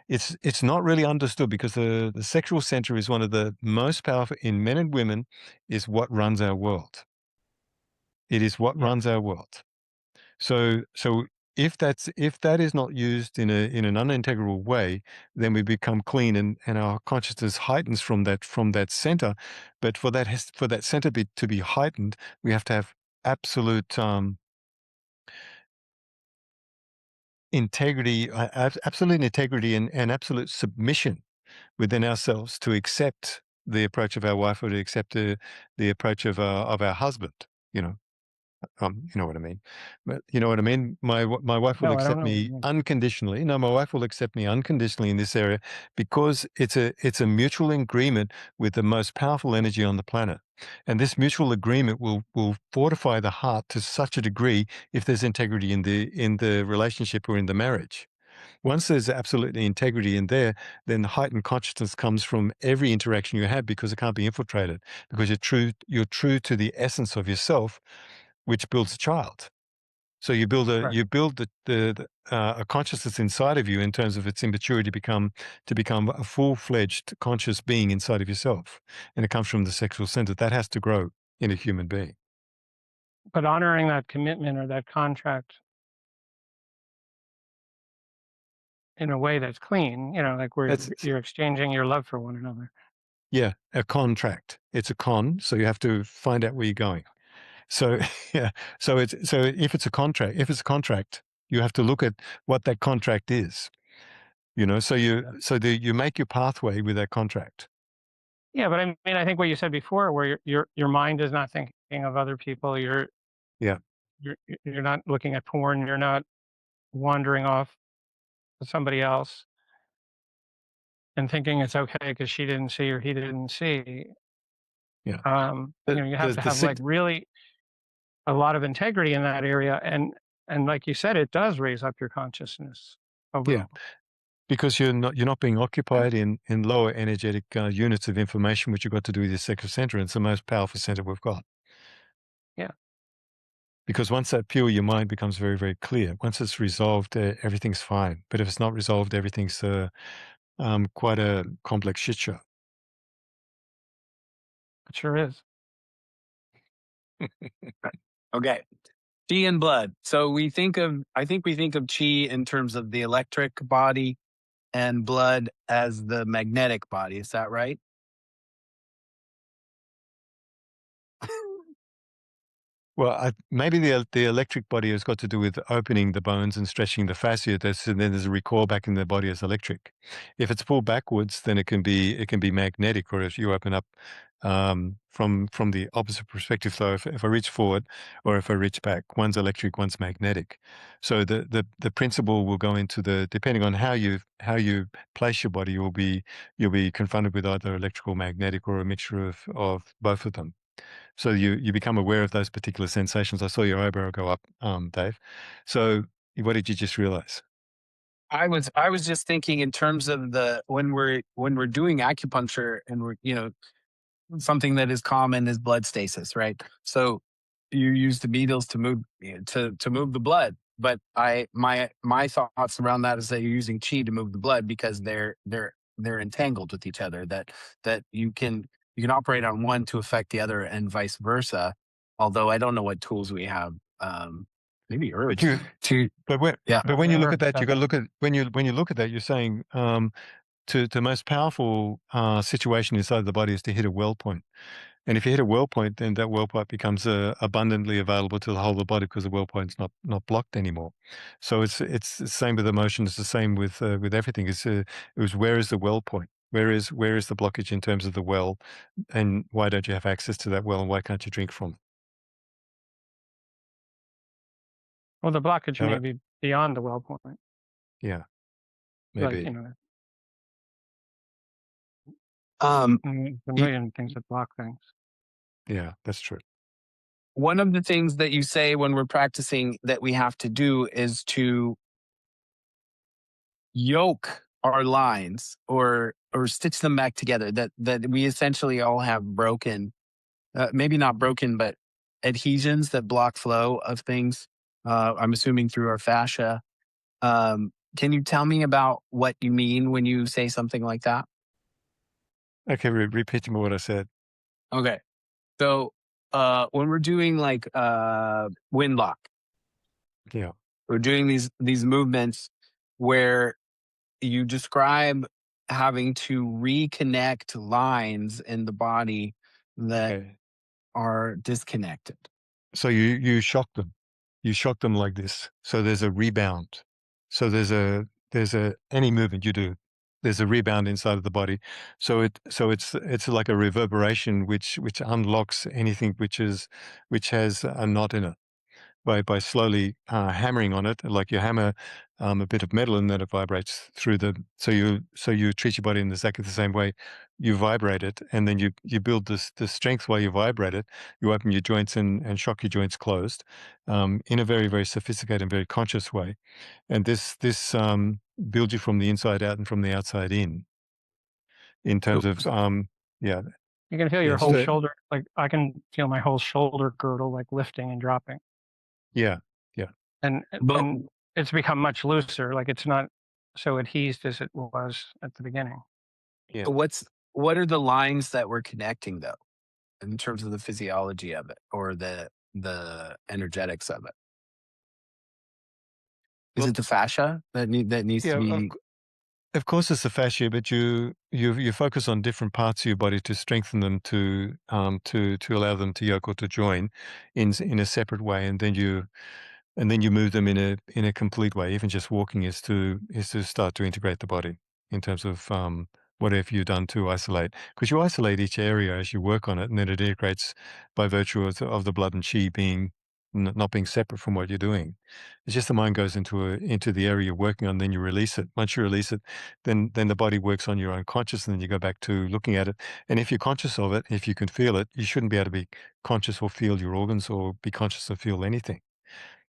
it's not really understood because the sexual center is one of the most powerful in men and women, is what runs our world. It is what Yeah. runs our world. So if that is not used in an unintegral way, then we become clean and our consciousness heightens from that center. But for that center to be heightened, we have to have absolute integrity, absolute integrity and absolute submission within ourselves to accept the approach of our wife or to accept the approach of our husband. You know. You know what I mean. But you know what I mean? My wife will No, I don't accept know what you me mean. unconditionally. No, my wife will accept me unconditionally in this area because it's a mutual agreement with the most powerful energy on the planet. And this mutual agreement will fortify the heart to such a degree if there's integrity in the relationship or in the marriage. Once there's absolutely integrity in there, then the heightened consciousness comes from every interaction you have because it can't be infiltrated, because you're true to the essence of yourself, which builds a child. So you build Right. a consciousness inside of you in terms of its immaturity to become a full-fledged conscious being inside of yourself. And it comes from the sexual center. That has to grow in a human being. But honoring that commitment or that contract in a way that's clean, like where That's you're exchanging your love for one another. Yeah, a contract. It's a con, so you have to find out where you're going. So yeah, so if it's a contract, you have to look at what that contract is. So you make your pathway with that contract. Yeah, but I mean, I think what you said before, where your mind is not thinking of other people, Yeah, you're not looking at porn, you're not wandering off to somebody else and thinking it's okay because she didn't see or he didn't see. yeah. The You have the to the have like sixth, really a lot of integrity in that area, and like you said, it does raise up your consciousness yeah, overall. because you're not being occupied in lower energetic units of information, which you've got to do with your sacral center, and it's the most powerful center we've got. Yeah, Because once that pure, your mind becomes very, very clear. Once it's resolved, everything's fine. But if it's not resolved, everything's quite a complex shit show. it sure is. Okay. Chi and blood. So I think we think of chi in terms of the electric body and blood as the magnetic body. Is that right? Well, maybe the electric body has got to do with opening the bones and stretching the fascia. And then there's a recoil back in the body as electric. If it's pulled backwards, then it can be magnetic. Or if you open up from the opposite perspective, so if I reach forward or if I reach back, one's electric, one's magnetic. So the principle will go into depending on how you place your body, you'll be confronted with either electrical, magnetic, or a mixture of both of them. So you become aware of those particular sensations. I saw your eyebrow go up, Dave. So what did you just realize? I was just thinking in terms of when we're doing acupuncture and we're something that is common is blood stasis, right? So you use the needles to move to move the blood. But my thoughts around that is that you're using chi to move the blood because they're entangled with each other. That you can operate on one to affect the other and vice versa. Although I don't know what tools we have. Maybe But herbs you, to but when yeah. but when you look at Herbs that, you got to definitely. look at when you look at that, you're saying to the most powerful situation inside the body is to hit a well point. And if you hit a well point, then that well point becomes abundantly available to the whole of the body because the well point's not blocked anymore. So it's the same with emotion. It's the same with everything. It was, where is the well point? Where is the blockage in terms of the well, and why don't you have access to that well, and why can't you drink from it? Well, the blockage Now may that- be beyond the well point. yeah, Like, maybe. Um, a million things that block things. Yeah, that's true. one of the things that you say when we're practicing that we have to do is to yoke our lines or stitch them back together, that we essentially all have broken, maybe not broken, but adhesions that block flow of things. I'm assuming through our fascia. Can you tell me about what you mean when you say something like that? Okay, repeat to me what I said. Okay. So when we're doing like wind lock, Yeah. we're doing these movements where you describe having to reconnect lines in the body that Okay. are disconnected. So you shock them. You shock them like this. So there's a rebound. So there's any movement you do, there's a rebound inside of the body. So it's like a reverberation which unlocks anything which has a knot in it. By slowly hammering on it, like you hammer a bit of metal, and then it vibrates through the. So you treat your body in exactly the same way. You vibrate it, and then you build the strength while you vibrate it. You open your joints and shock your joints closed, in a very, very sophisticated and very conscious way. And this builds you from the inside out and from the outside in terms of yeah. You can feel your Yeah, whole so shoulder. Like I can feel my whole shoulder girdle like lifting and dropping, yeah. and But and it's become much looser. Like it's not so adhesed as it was at the beginning. Yeah. what are the lines that we're connecting though, in terms of the physiology of it or the energetics of it? Is Well, it the fascia that needs to yeah. be? Of course, it's the fascia, but you focus on different parts of your body to strengthen them, to allow them to yoke or to join in a separate way, and then you move them in a complete way. Even just walking is to start to integrate the body in terms of whatever you've done to isolate, because you isolate each area as you work on it, and then it integrates by virtue of the blood and chi being not being separate from what you're doing. It's just the mind goes into the area you're working on, then you release it. Once you release it, then the body works on your own conscious, and then you go back to looking at it. And if you're conscious of it, if you can feel it, you shouldn't be able to be conscious or feel your organs or be conscious or feel anything.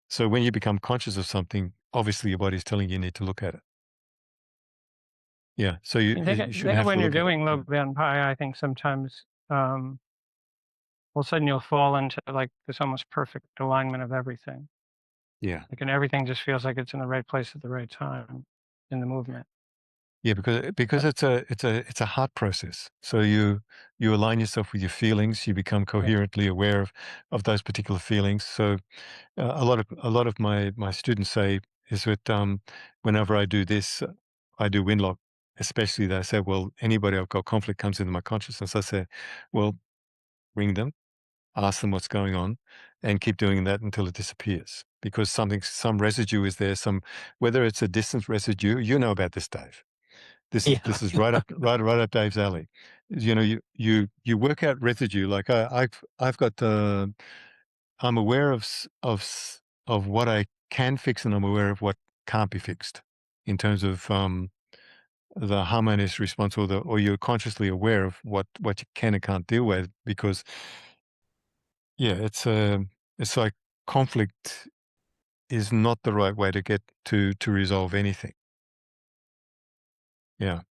So when you become conscious of something, obviously your body's telling you need to look at it. Yeah. So You you shouldn't think of have to when you're look at it. doing low band pi, I think sometimes all of a sudden you'll fall into like this almost perfect alignment of everything. Yeah. Like and everything just feels like it's in the right place at the right time in the movement. Yeah, because it's a heart process. So you align yourself with your feelings. You become Yeah. coherently aware of those particular feelings. So a lot of my students say is that whenever I do this, I do windlock. Especially they say, well, anybody I've got conflict comes into my consciousness. I say, well, ring them, ask them what's going on, and keep doing that until it disappears. Because some residue is there. Whether it's a distant residue, you know about this, Dave. Yeah. This is right up Dave's alley. You know, you work out residue. Like I've got I'm aware of what I can fix, and I'm aware of what can't be fixed in terms of the harmonious response, or you're consciously aware of what you can and can't deal with, because yeah, it's like conflict is not the right way to get to resolve anything. Yeah.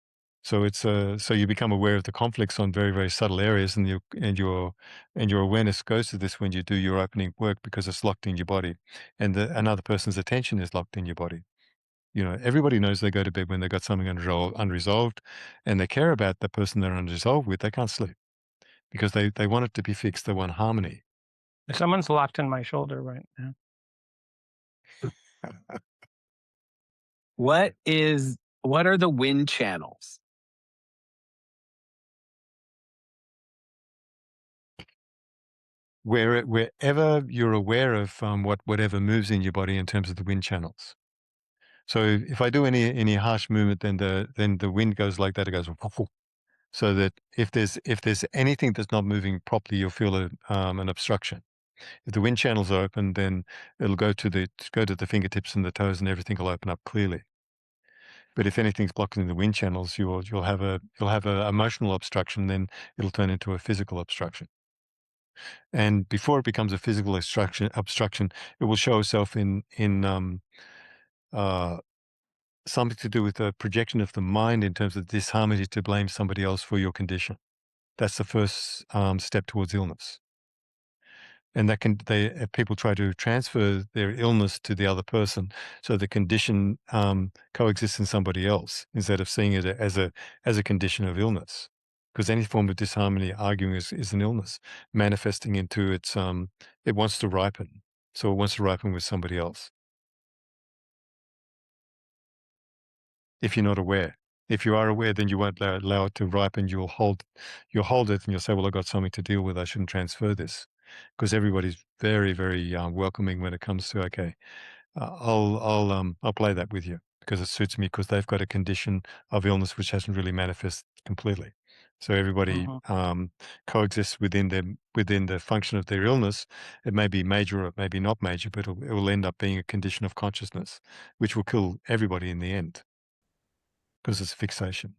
So so you become aware of the conflicts on very, very subtle areas, and your awareness goes to this when you do your opening work, because it's locked in your body, and another person's attention is locked in your body. You know, everybody knows they go to bed when they got something unresolved, and they care about the person they're unresolved with. They can't sleep because they want it to be fixed. They want harmony. Someone's locked in my shoulder right now. What are the wind channels? wherever you're aware of whatever moves in your body in terms of the wind channels. So if I do any harsh movement, then the wind goes like that. It goes woof, woof. So that if there's anything that's not moving properly, you'll feel an obstruction. If the wind channels are open, then it'll go to the fingertips and the toes, and everything will open up clearly. But if anything's blocking the wind channels, you'll have a emotional obstruction. Then it'll turn into a physical obstruction. And before it becomes a physical obstruction, it will show itself in something to do with the projection of the mind in terms of disharmony to blame somebody else for your condition. That's the first step towards illness. And that people try to transfer their illness to the other person, so the condition coexists in somebody else instead of seeing it as a condition of illness. Because any form of disharmony, arguing, is an illness manifesting into it wants to ripen. So it wants to ripen with somebody else. If you're not aware. If you are aware, then you won't allow it to ripen. You'll hold it and you'll say, well, I've got something to deal with. I shouldn't transfer this. Because everybody's very, very welcoming when it comes to, okay, I'll play that with you because it suits me, because they've got a condition of illness which hasn't really manifested completely. So everybody coexists within the function of their illness. It may be major or it may be not major, but it will end up being a condition of consciousness, which will kill everybody in the end. Because it's fixation.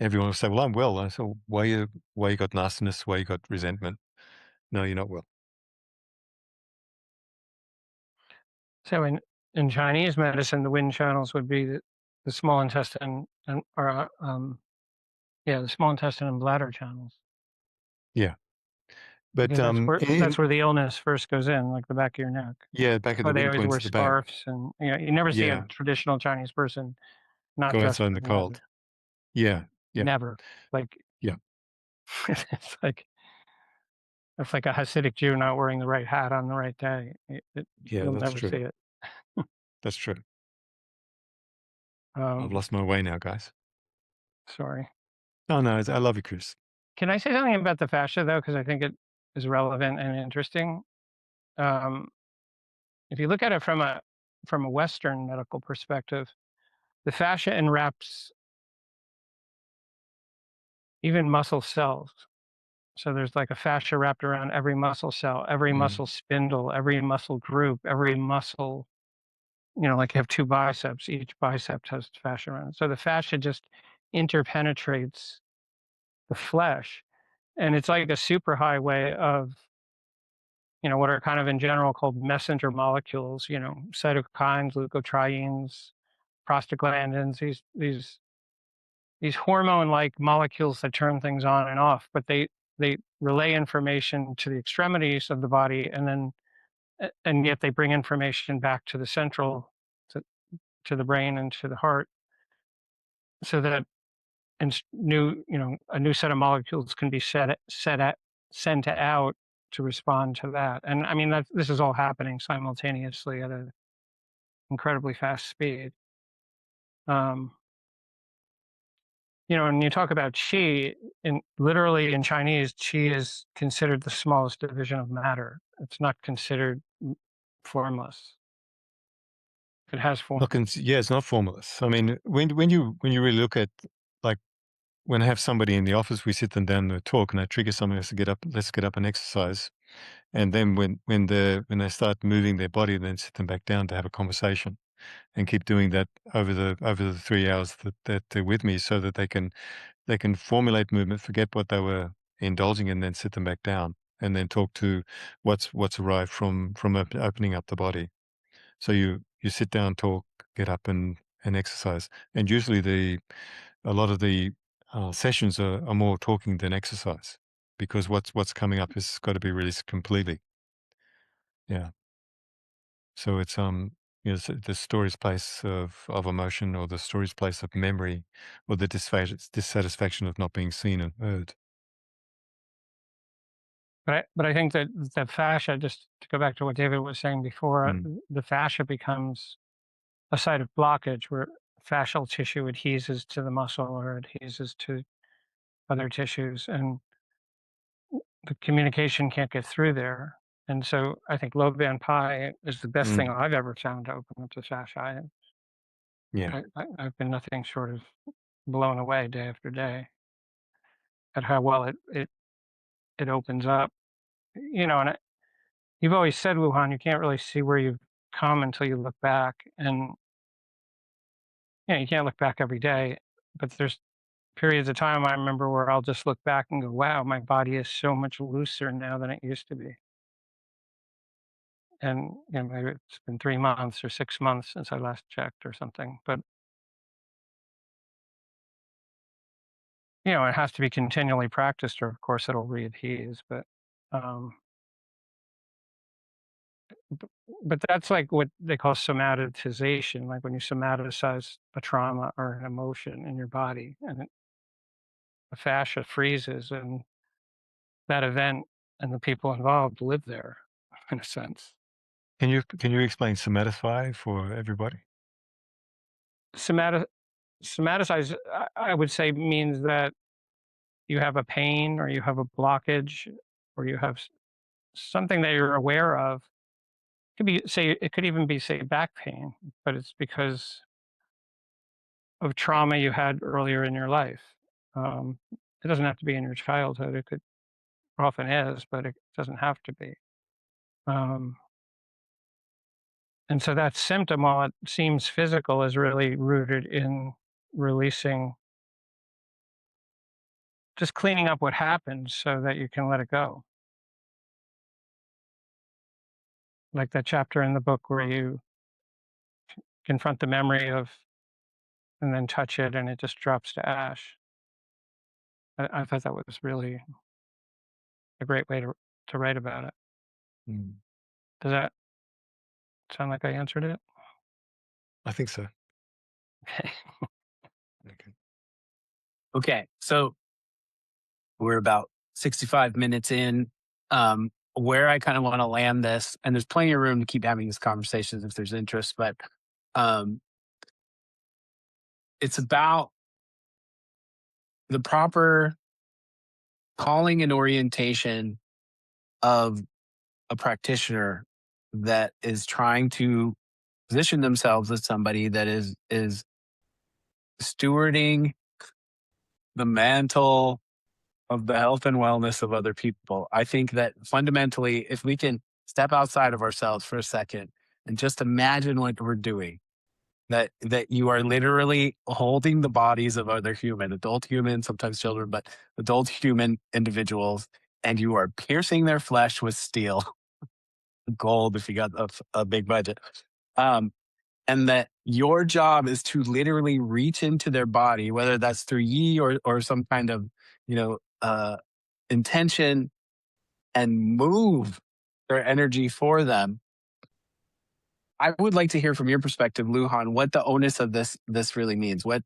Everyone will say, well, I'm well. I say, well, why you got nastiness? Why you got resentment? No, you're not well. So in Chinese medicine, the wind channels would be the small intestine and the small intestine and bladder channels. Yeah. But that's where the illness first goes in, like the back of your neck. Yeah, back of the They wind always points wear at the back. scarves, and you never see a traditional Chinese person not Go dressed outside in the for cold. Yeah. Never. Like, yeah. it's like a Hasidic Jew not wearing the right hat on the right day. You'll that's never true. see it. That's true. I've lost my way now, guys. Sorry. No, I love you, Chris. Can I say something about the fascia, though? Because I think it is relevant and interesting. If you look at it from a Western medical perspective, the fascia enwraps even muscle cells. So there's like a fascia wrapped around every muscle cell, every muscle spindle, every muscle group, every muscle, like you have two biceps, each bicep has fascia around it. So the fascia just interpenetrates the flesh. And it's like a super highway of, what are kind of in general called messenger molecules, cytokines, leukotrienes, prostaglandins, these hormone-like molecules that turn things on and off, but they relay information to the extremities of the body, and yet they bring information back to the central, to the brain and to the heart, so that a new set of molecules can be sent out to respond to that. And I mean, this is all happening simultaneously at an incredibly fast speed. And you talk about qi, literally in Chinese, qi is considered the smallest division of matter. It's not considered formless. It has form. It's not formless. I mean, when you really look at, like, when I have somebody in the office, we sit them down to talk, and I trigger something. Let's get up and exercise. And then when they start moving their body, then sit them back down to have a conversation, and keep doing that over the 3 hours that they're with me, so that they can formulate movement, forget what they were indulging in, then sit them back down, and then talk to what's arrived from opening up the body. So you sit down, talk, get up, and exercise. And usually a lot of the sessions are more talking than exercise, because what's coming up has got to be released completely. Yeah. So it's the story's place of emotion, or the story's place of memory, or the dissatisfaction of not being seen and heard. But I think that the fascia, just to go back to what David was saying before, the fascia becomes a site of blockage where fascial tissue adheses to the muscle or adheses to other tissues. And the communication can't get through there. And so I think low band pi is the best thing I've ever found to open up the fascia. Yeah. I've been nothing short of blown away day after day at how well it opens up. And you've always said, Lujan, you can't really see where you've come until you look back. And you can't look back every day, but there's periods of time I remember where I'll just look back and go, wow, my body is so much looser now than it used to be. And maybe it's been 3 months or 6 months since I last checked or something, but it has to be continually practiced, or of course it'll readhere. Um, but that's like what they call somatization, like when you somaticize a trauma or an emotion in your body, and the fascia freezes, and that event and the people involved live there, in a sense. Can you explain somatify for everybody? Somaticize, I would say, means that you have a pain or you have a blockage or you have something that you're aware of. It could even be, say, back pain, but it's because of trauma you had earlier in your life. It doesn't have to be in your childhood. It often is, but it doesn't have to be. And so that symptom, while it seems physical, is really rooted in releasing, just cleaning up what happened so that you can let it go. Like that chapter in the book where you confront the memory of, and then touch it, and it just drops to ash. I thought that was really a great way to write about it. Does that sound like I answered it? I think so. Okay. Okay. Okay, so we're about 65 minutes in. Where I kind of want to land this, and there's plenty of room to keep having these conversations if there's interest, but it's about the proper calling and orientation of a practitioner that is trying to position themselves as somebody that is stewarding the mantle of the health and wellness of other people. I think that fundamentally, if we can step outside of ourselves for a second and just imagine what we're doing, that you are literally holding the bodies of other adult human, sometimes children, but adult human individuals, and you are piercing their flesh with steel, gold if you got a big budget. And that your job is to literally reach into their body, whether that's through yi or some kind of, intention, and move their energy for them. I would like to hear from your perspective, Lujan, what the onus of this really means. What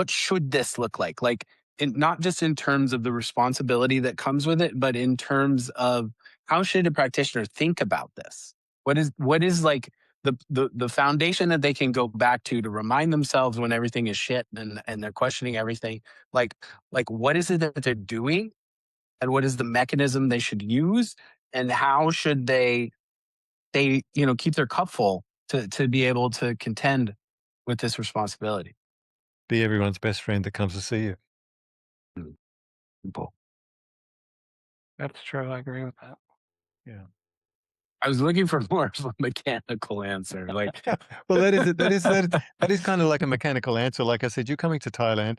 should this look like? Like, not just in terms of the responsibility that comes with it, but in terms of how should a practitioner think about this? What is like the foundation that they can go back to remind themselves when everything is shit and they're questioning everything? Like what is it that they're doing, and what is the mechanism they should use, and how should they keep their cup full to be able to contend with this responsibility? Be everyone's best friend that comes to see you. Simple. That's true. I agree with that. Yeah. I was looking for more of a mechanical answer. Like, Well, that is kind of like a mechanical answer. Like I said, you're coming to Thailand.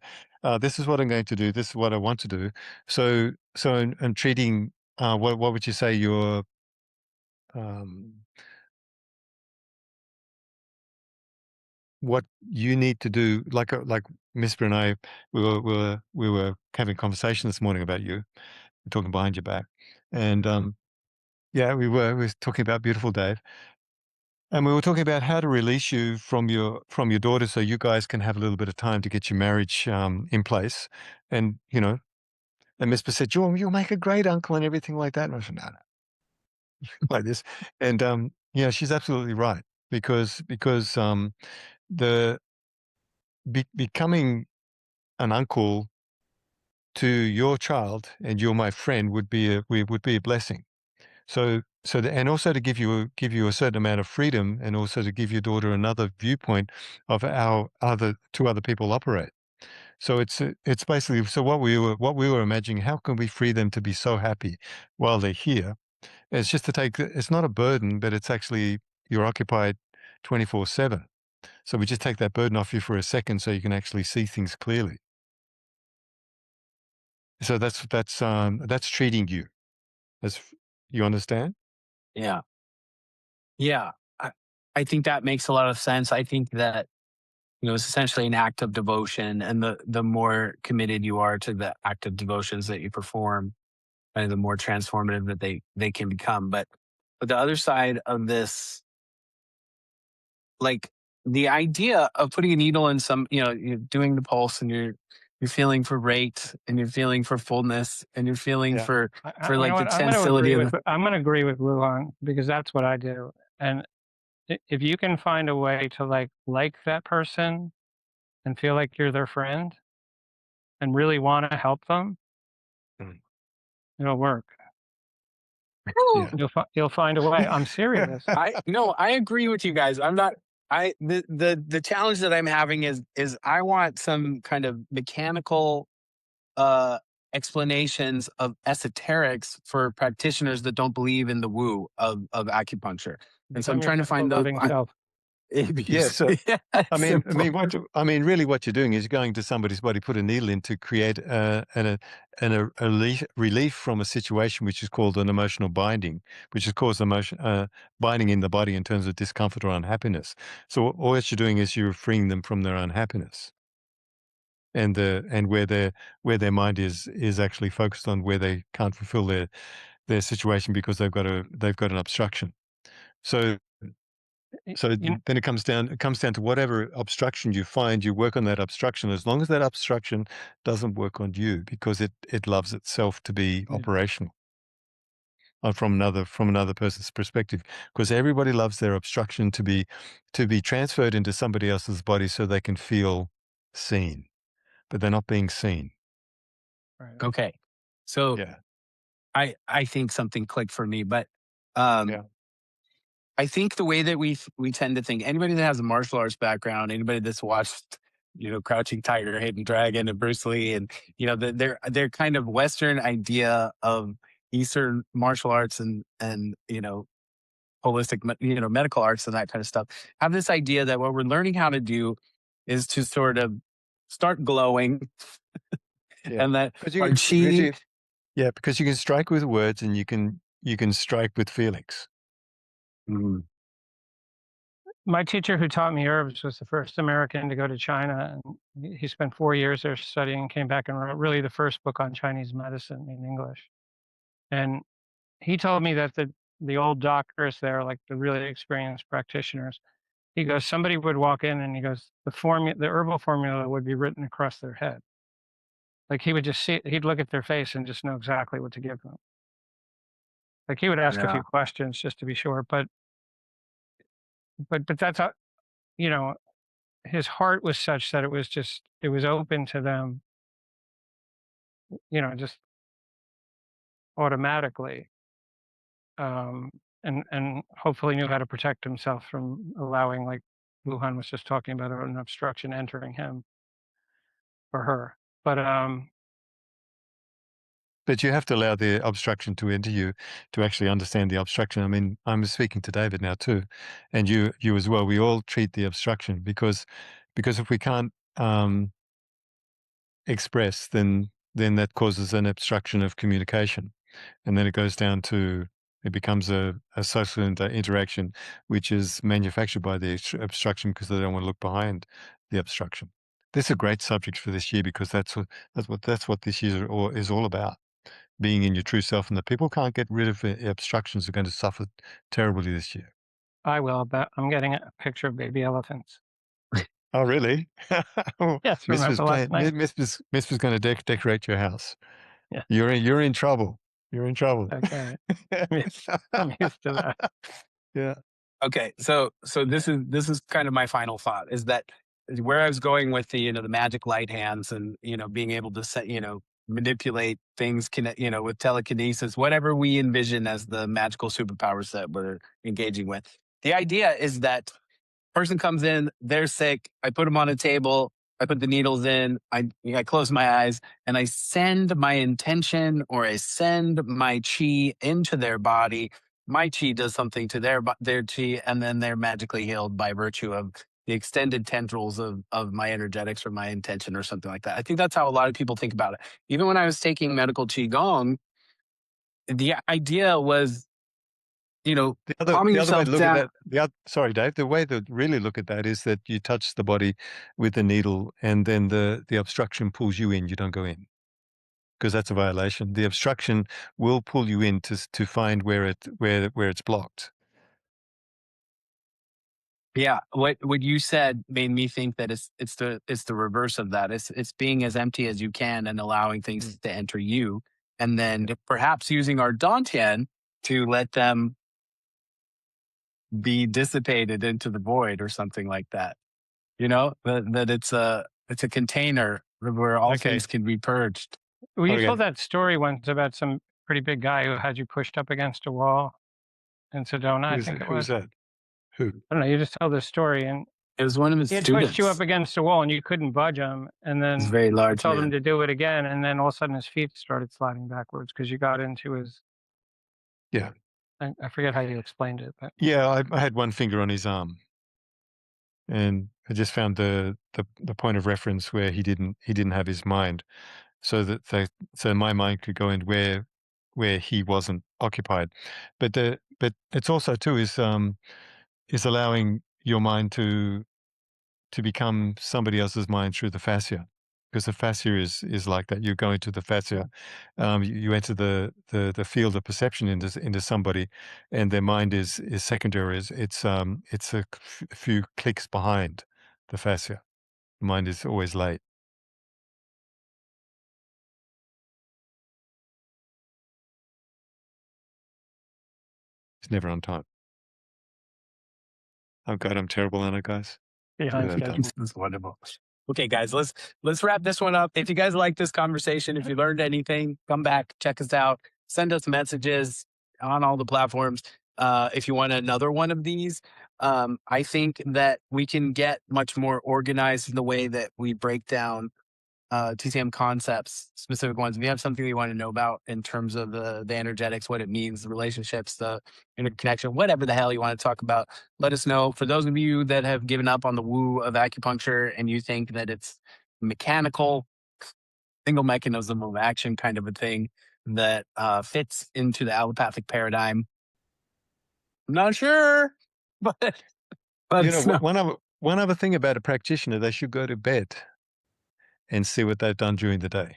This is what I'm going to do. This is what I want to do. So I'm treating. What would you say your what you need to do? Like Mister and I, we were having a conversation this morning about you, talking behind your back, and yeah, we were talking about beautiful Dave. And we were talking about how to release you from your daughter, so you guys can have a little bit of time to get your marriage in place. And and Miss said, "You'll make a great uncle and everything like that." And I said, "No, no," like this. And yeah, she's absolutely right, because the becoming an uncle to your child and you're my friend would be a blessing. And also to give you a certain amount of freedom, and also to give your daughter another viewpoint of how two other people operate. So it's basically, so what we were imagining, how can we free them to be so happy while they're here? It's just to take, it's not a burden, but it's actually, you're occupied 24/7. So we just take that burden off you for a second so you can actually see things clearly. So that's treating you. That's, you understand? Yeah. Yeah. I think that makes a lot of sense. I think that, it's essentially an act of devotion. And the more committed you are to the act of devotions that you perform, the more transformative that they can become. But the other side of this, like the idea of putting a needle in some, you're doing the pulse and you're feeling for rate and you're feeling for fullness and you're feeling Yeah. for You like know the what? I'm going to agree with tensility of Lujan, because that's what I do. And if you can find a way to like that person and feel like you're their friend and really want to help them, Mm. it'll work. Yeah. You'll find a way. I'm serious. I agree with you guys. I'm not. The challenge that I'm having is I want some kind of mechanical explanations of esoterics for practitioners that don't believe in the woo of acupuncture. And so I'm Become your trying to find those. loving self. Yeah. So Simple. really what you're doing is going to somebody's body, put a needle in to create a relief from a situation which is called an emotional binding, which is caused binding in the body in terms of discomfort or unhappiness. So all that you're doing is you're freeing them from their unhappiness, and where their mind is actually focused on where they can't fulfill their situation because they've got an obstruction. So then it comes down to whatever obstruction you find, you work on that obstruction, as long as that obstruction doesn't work on you, because it loves itself to be operational from another person's perspective, because everybody loves their obstruction to be transferred into somebody else's body so they can feel seen, but they're not being seen. Right. Okay. So Yeah. I think something clicked for me, but Yeah. I think the way that we tend to think, anybody that has a martial arts background, anybody that's watched, Crouching Tiger, Hidden Dragon, and Bruce Lee, and their kind of Western idea of Eastern martial arts and holistic medical arts and that kind of stuff, have this idea that what we're learning how to do is to sort of start glowing, Yeah. and that Because our chi. because you can strike with words, and you can strike with feelings. Mm, My teacher who taught me herbs was the first American to go to China, and he spent 4 years there studying and came back and wrote really the first book on Chinese medicine in English. And he told me that the old doctors there, like the really experienced practitioners, he goes, somebody would walk in and he goes, the herbal formula would be written across their head. Like he would just see it, he'd look at their face and just know exactly what to give them. Like he would ask a yeah. few questions just to be sure, but that's how, you know, his heart was such that it was open to them, just automatically. And hopefully knew how to protect himself from allowing, like Lujan was just talking about, an obstruction entering him or her. But you have to allow the obstruction to enter you to actually understand the obstruction. I mean, I'm speaking to David now too, and you as well. We all treat the obstruction because if we can't express, then that causes an obstruction of communication, and then it goes down to, it becomes a social interaction which is manufactured by the obstruction because they don't want to look behind the obstruction. This is a great subject for this year, because that's what this year is all about. Being in your true self, and the people can't get rid of the obstructions are going to suffer terribly this year. I will, but I'm getting a picture of baby elephants. Oh, really? Oh, Yes, Miss was remember last night? Miss was going to decorate your house. Yeah. You're in trouble. You're in trouble. Okay. I'm used to that. Yeah. Okay, so this is kind of my final thought, is that where I was going with the the magic light hands and being able to set manipulate things, with telekinesis, whatever we envision as the magical superpowers that we're engaging with. The idea is that person comes in, they're sick. I put them on a table. I put the needles in. I close my eyes and I send my intention or I send my chi into their body. My chi does something to their chi, and then they're magically healed by virtue of the extended tendrils of my energetics or my intention or something like that. I think that's how a lot of people think about it. Even when I was taking medical qigong, the idea was, calming The other way yourself to look at down. that, sorry, Dave, the way to really look at that is that you touch the body with the needle and then the obstruction pulls you in, you don't go in. Because that's a violation. The obstruction will pull you in to find where it's blocked. Yeah, what you said made me think that it's the reverse of that. It's being as empty as you can and allowing things to enter you, and then perhaps using our Dan Tian to let them be dissipated into the void or something like that. That it's a container where all Okay. things can be purged. Well, you Okay. told that story once about some pretty big guy who had you pushed up against a wall in Sedona, I think it Who's was. that? Who? I don't know. You just tell this story, and It was one of his he had students. pushed you up against a wall, and you couldn't budge him. And He's then very you large told him man. to do it again, and then all of a sudden his feet started sliding backwards because you got into his. Yeah. I forget how you explained it, but Yeah, I had one finger on his arm, and I just found the point of reference where he didn't have his mind, so my mind could go in where he wasn't occupied. But it's also too is allowing your mind to become somebody else's mind through the fascia, because the fascia is like that. You go into the fascia, you enter the field of perception into somebody, and their mind is secondary. It's a few clicks behind the fascia. The mind is always late. It's never on time. Oh God, I'm terrible, aren't I, guys? behind Yeah, schedule. That's wonderful. Okay, guys, let's wrap this one up. If you guys like this conversation, if you learned anything, come back, check us out, send us messages on all the platforms. If you want another one of these, I think that we can get much more organized in the way that we break down TCM concepts, specific ones. If you have something you want to know about in terms of the energetics, what it means, the relationships, the interconnection, whatever the hell you want to talk about, let us know. For those of you that have given up on the woo of acupuncture and you think that it's mechanical, single mechanism of action kind of a thing that fits into the allopathic paradigm, I'm not sure, but let us know. one other thing about a practitioner, they should go to bed and see what they've done during the day.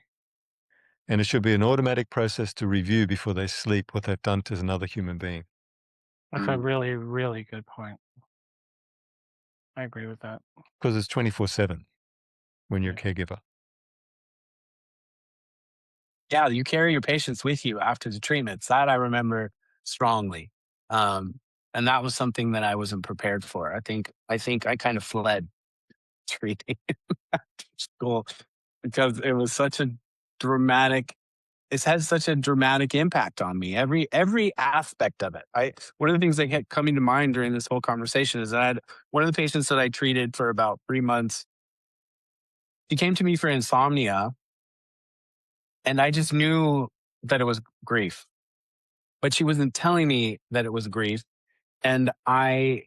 And it should be an automatic process to review before they sleep what they've done to another human being. That's a really, really good point. I agree with that. Because it's 24/7 when you're a caregiver. Yeah, you carry your patients with you after the treatments. That I remember strongly. And that was something that I wasn't prepared for. I think I kind of fled treating after school because it was such a dramatic it has such a dramatic impact on me. Every aspect of it. One of the things that kept coming to mind during this whole conversation is that I had one of the patients that I treated for about 3 months. He came to me for insomnia, and I just knew that it was grief. But she wasn't telling me that it was grief. And I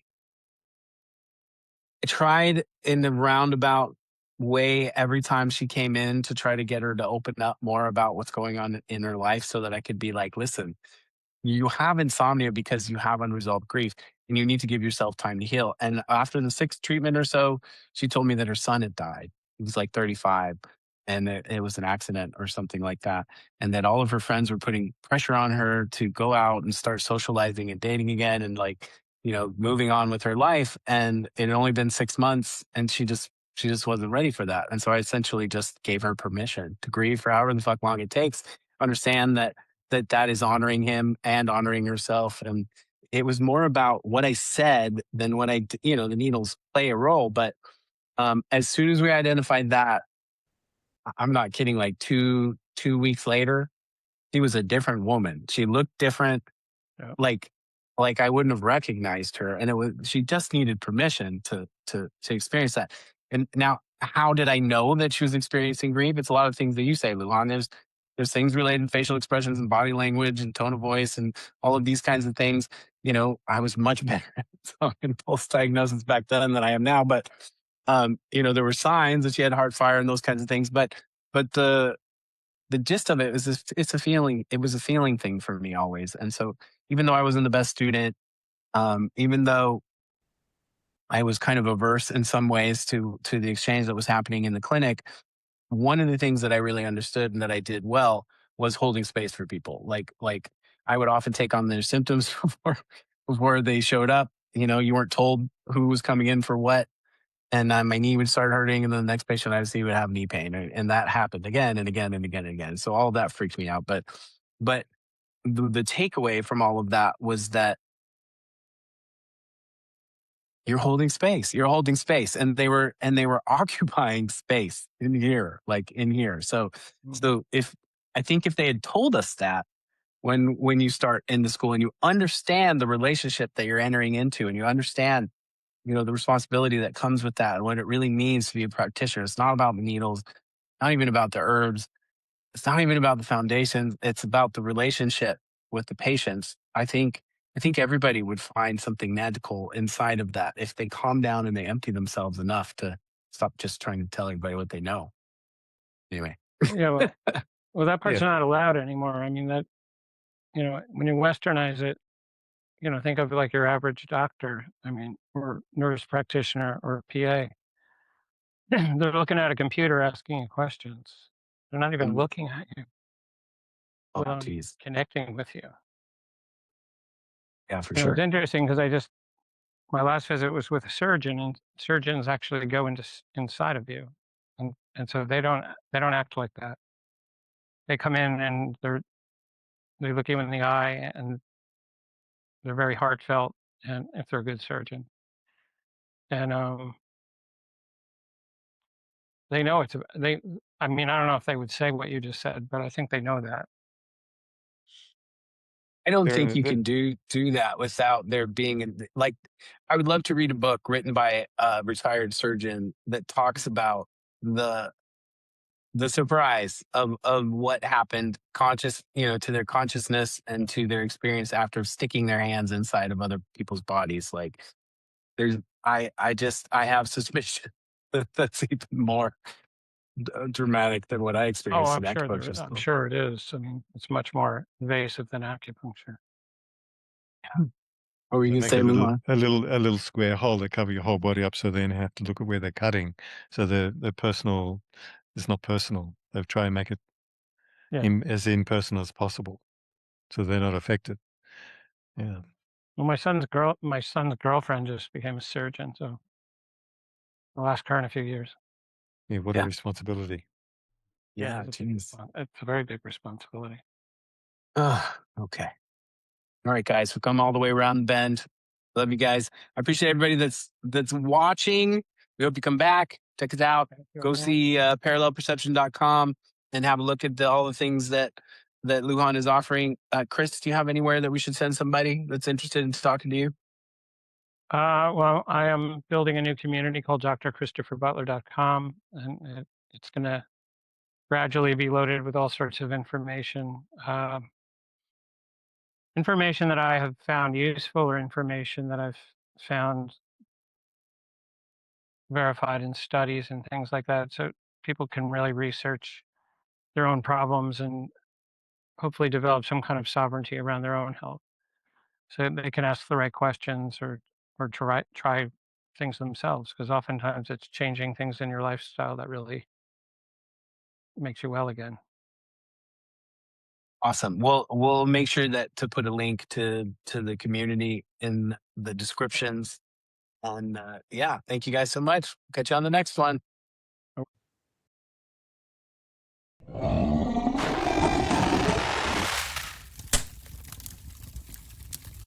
tried in a roundabout way every time she came in to try to get her to open up more about what's going on in her life so that I could be like, listen, you have insomnia because you have unresolved grief and you need to give yourself time to heal. And after the sixth treatment or so, she told me that her son had died. He was like 35 and it was an accident or something like that. And that all of her friends were putting pressure on her to go out and start socializing and dating again and like, moving on with her life. And it had only been 6 months and she just wasn't ready for that. And so I essentially just gave her permission to grieve for however the fuck long it takes. Understand that is honoring him and honoring herself. And it was more about what I said than what the needles play a role. But as soon as we identified that, I'm not kidding, like two 2 weeks later, she was a different woman. She looked different. Yeah. Like I wouldn't have recognized her. And she just needed permission to experience that. And now, how did I know that she was experiencing grief? It's a lot of things that you say, Lujan. There's things related to facial expressions and body language and tone of voice and all of these kinds of things. I was much better at impulse diagnosis back then than I am now. But there were signs that she had heart fire and those kinds of things. But the gist of it is it's a feeling. It was a feeling thing for me always. And so even though I wasn't the best student, even though I was kind of averse in some ways to the exchange that was happening in the clinic, one of the things that I really understood and that I did well was holding space for people. Like I would often take on their symptoms before they showed up. You weren't told who was coming in for what. And my knee would start hurting, and then the next patient I would see would have knee pain, and that happened again and again and again and again. So all of that freaked me out. But the takeaway from all of that was that you're holding space. You're holding space, and they were occupying space in here. So I think if they had told us that when you start in the school and you understand the relationship that you're entering into, and you understand the responsibility that comes with that and what it really means to be a practitioner. It's not about the needles, not even about the herbs. It's not even about the foundations. It's about the relationship with the patients. I think everybody would find something magical inside of that if they calm down and they empty themselves enough to stop just trying to tell everybody what they know. Anyway. Yeah, well, that part's not allowed anymore. I mean, that, when you westernize it, think of it like your average doctor, or nurse practitioner or PA. They're looking at a computer asking you questions. They're not even looking at you, connecting with you. Yeah, for sure. It's interesting because my last visit was with a surgeon, and surgeons actually go inside of you. And so they don't act like that. They come in and they look you in the eye, and they're very heartfelt, and if they're a good surgeon. And they know I don't know if they would say what you just said, but I think they know that. I don't think you can do that without there being I would love to read a book written by a retired surgeon that talks about the surprise of what happened to their consciousness and to their experience after sticking their hands inside of other people's bodies. I have suspicion that that's even more dramatic than what I experienced in acupuncture school. I'm sure it is. It's much more invasive than acupuncture. Yeah. Or you can say a little square hole that cover your whole body up, so then have to look at where they're cutting. So the personal is not personal. They try and make it as impersonal as possible, so they're not affected. Yeah. Well, my son's girlfriend just became a surgeon, so I'll ask her in a few years. Yeah, what a responsibility. Yeah, it's a very big responsibility. Okay. All right, guys, we've come all the way around the bend. Love you guys. I appreciate everybody that's watching. We hope you come back. Check us out. Go see parallelperception.com and have a look at all the things that Lujan is offering. Chris, do you have anywhere that we should send somebody that's interested in talking to you? Well, I am building a new community called drchristopherbutler.com, and it's going to gradually be loaded with all sorts of information. Information that I have found useful, or information that I've found verified in studies and things like that, so people can really research their own problems and hopefully develop some kind of sovereignty around their own health, so they can ask the right questions or try things themselves, because oftentimes it's changing things in your lifestyle that really makes you well again. Awesome. We'll make sure to put a link to the community in the descriptions. And thank you guys so much. Catch you on the next one.